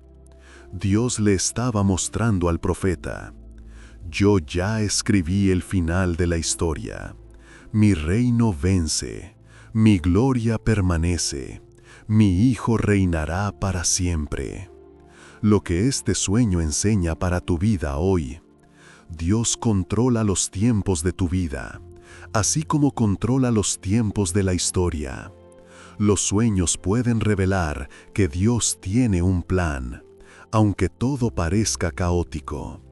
Dios le estaba mostrando al profeta: yo ya escribí el final de la historia. Mi reino vence, mi gloria permanece, mi Hijo reinará para siempre. Lo que este sueño enseña para tu vida hoy: Dios controla los tiempos de tu vida, así como controla los tiempos de la historia. Los sueños pueden revelar que Dios tiene un plan, aunque todo parezca caótico.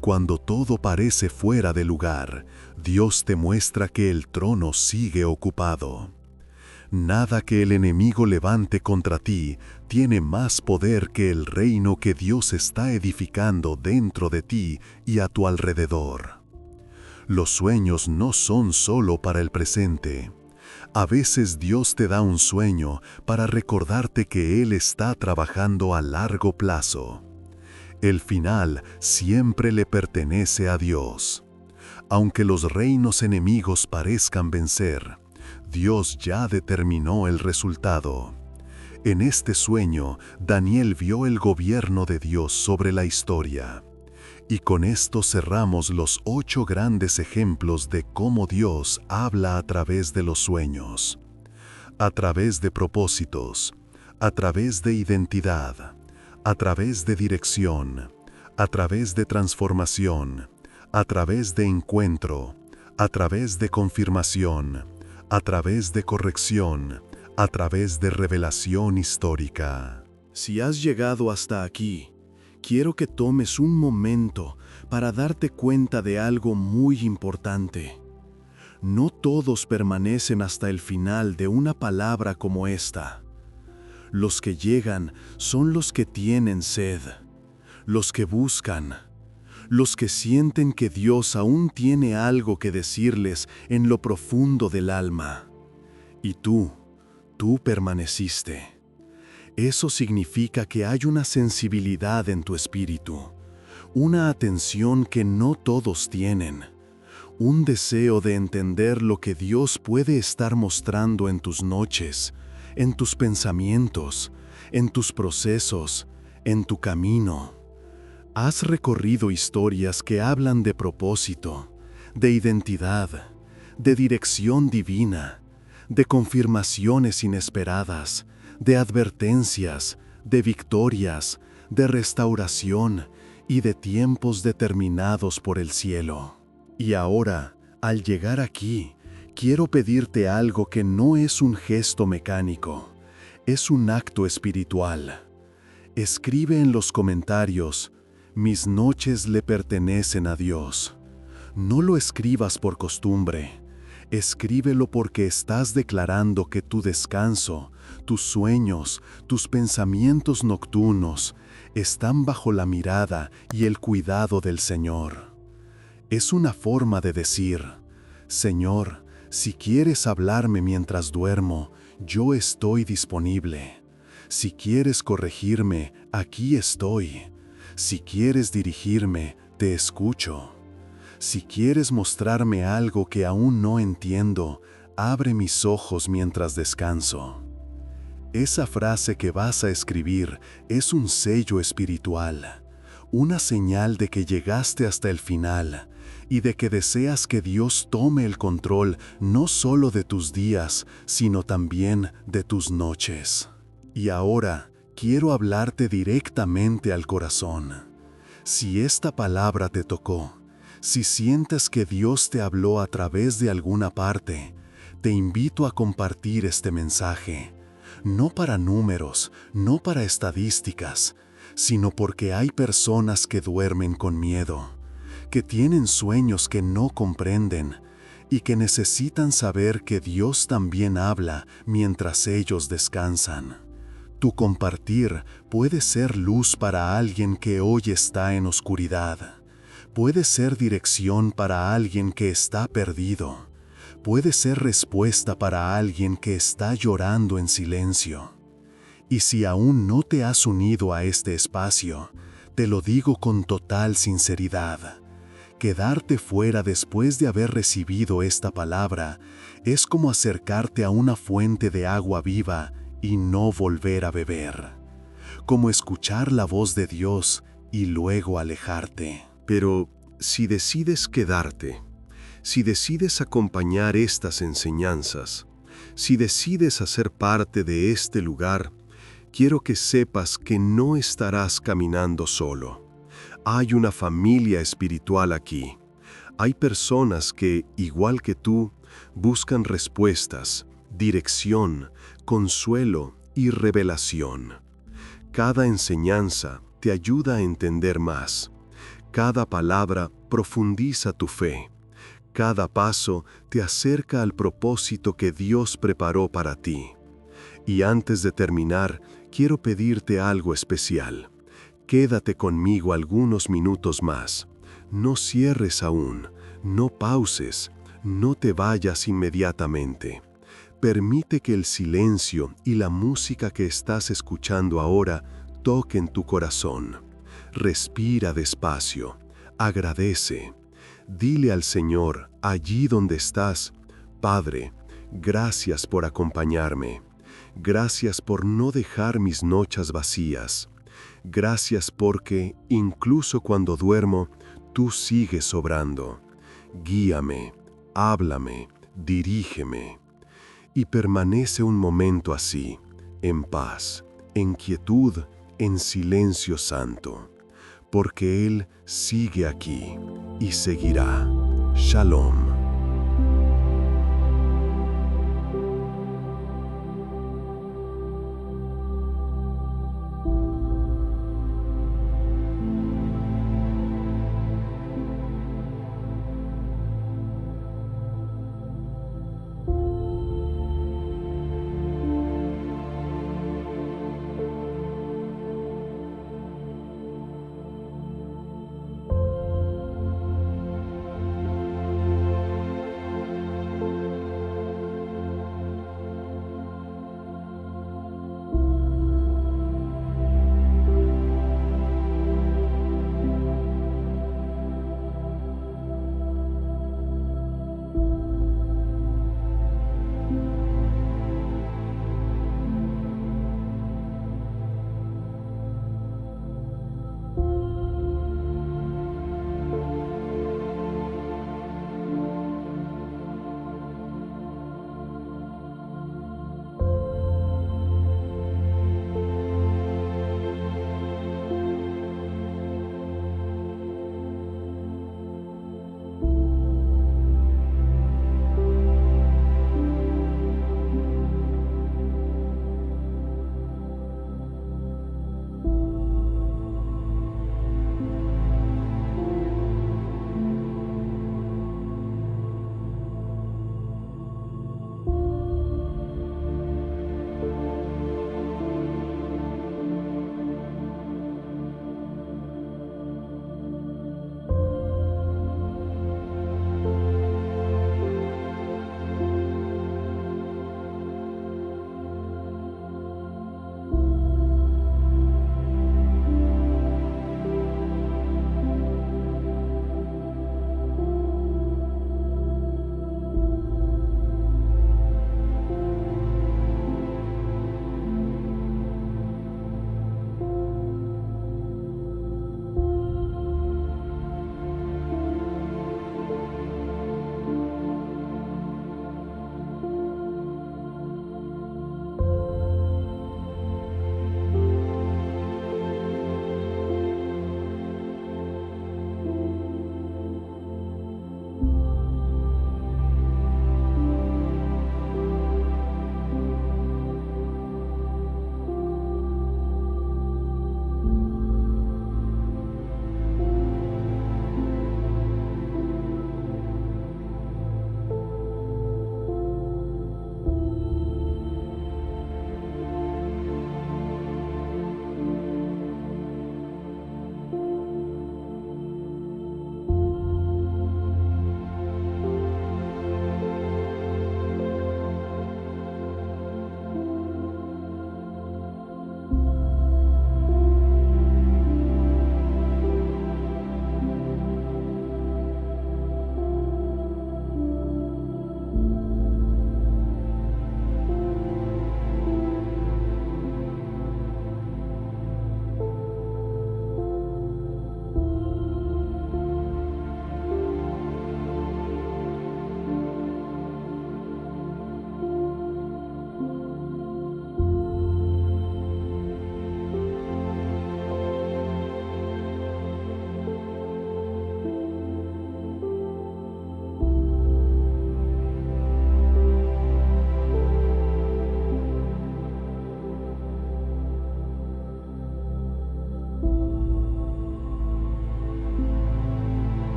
Cuando todo parece fuera de lugar, Dios te muestra que el trono sigue ocupado. Nada que el enemigo levante contra ti tiene más poder que el reino que Dios está edificando dentro de ti y a tu alrededor. Los sueños no son solo para el presente. A veces Dios te da un sueño para recordarte que Él está trabajando a largo plazo. El final siempre le pertenece a Dios. Aunque los reinos enemigos parezcan vencer, Dios ya determinó el resultado. En este sueño, Daniel vio el gobierno de Dios sobre la historia. Y con esto cerramos los 8 grandes ejemplos de cómo Dios habla a través de los sueños, a través de propósitos, a través de identidad, a través de dirección, a través de transformación, a través de encuentro, a través de confirmación, a través de corrección, a través de revelación histórica. Si has llegado hasta aquí, quiero que tomes un momento para darte cuenta de algo muy importante. No todos permanecen hasta el final de una palabra como esta. Los que llegan son los que tienen sed, los que buscan, los que sienten que Dios aún tiene algo que decirles en lo profundo del alma. Y tú permaneciste. Eso significa que hay una sensibilidad en tu espíritu, una atención que no todos tienen, un deseo de entender lo que Dios puede estar mostrando en tus noches, en tus pensamientos, en tus procesos, en tu camino. Has recorrido historias que hablan de propósito, de identidad, de dirección divina, de confirmaciones inesperadas, de advertencias, de victorias, de restauración y de tiempos determinados por el cielo. Y ahora, al llegar aquí, quiero pedirte algo que no es un gesto mecánico, es un acto espiritual. Escribe en los comentarios: mis noches le pertenecen a Dios. No lo escribas por costumbre. Escríbelo porque estás declarando que tu descanso, tus sueños, tus pensamientos nocturnos están bajo la mirada y el cuidado del Señor. Es una forma de decir: Señor, si quieres hablarme mientras duermo, yo estoy disponible. Si quieres corregirme, aquí estoy. Si quieres dirigirme, te escucho. Si quieres mostrarme algo que aún no entiendo, abre mis ojos mientras descanso. Esa frase que vas a escribir es un sello espiritual, una señal de que llegaste hasta el final y de que deseas que Dios tome el control no solo de tus días, sino también de tus noches. Y ahora quiero hablarte directamente al corazón. Si esta palabra te tocó, si sientes que Dios te habló a través de alguna parte, te invito a compartir este mensaje, no para números, no para estadísticas, sino porque hay personas que duermen con miedo, que tienen sueños que no comprenden y que necesitan saber que Dios también habla mientras ellos descansan. Tu compartir puede ser luz para alguien que hoy está en oscuridad. Puede ser dirección para alguien que está perdido. Puede ser respuesta para alguien que está llorando en silencio. Y si aún no te has unido a este espacio, te lo digo con total sinceridad. Quedarte fuera después de haber recibido esta palabra es como acercarte a una fuente de agua viva y no volver a beber. Como escuchar la voz de Dios y luego alejarte. Pero si decides quedarte, si decides acompañar estas enseñanzas, si decides hacer parte de este lugar, quiero que sepas que no estarás caminando solo. Hay una familia espiritual aquí. Hay personas que, igual que tú, buscan respuestas, dirección, consuelo y revelación. Cada enseñanza te ayuda a entender más. Cada palabra profundiza tu fe. Cada paso te acerca al propósito que Dios preparó para ti. Y antes de terminar, quiero pedirte algo especial. Quédate conmigo algunos minutos más. No cierres aún, no pauses, no te vayas inmediatamente. Permite que el silencio y la música que estás escuchando ahora toquen tu corazón. Respira despacio, agradece. Dile al Señor, allí donde estás: Padre, gracias por acompañarme. Gracias por no dejar mis noches vacías. Gracias porque, incluso cuando duermo, tú sigues obrando. Guíame, háblame, dirígeme. Y permanece un momento así, en paz, en quietud, en silencio santo, porque Él sigue aquí y seguirá. Shalom.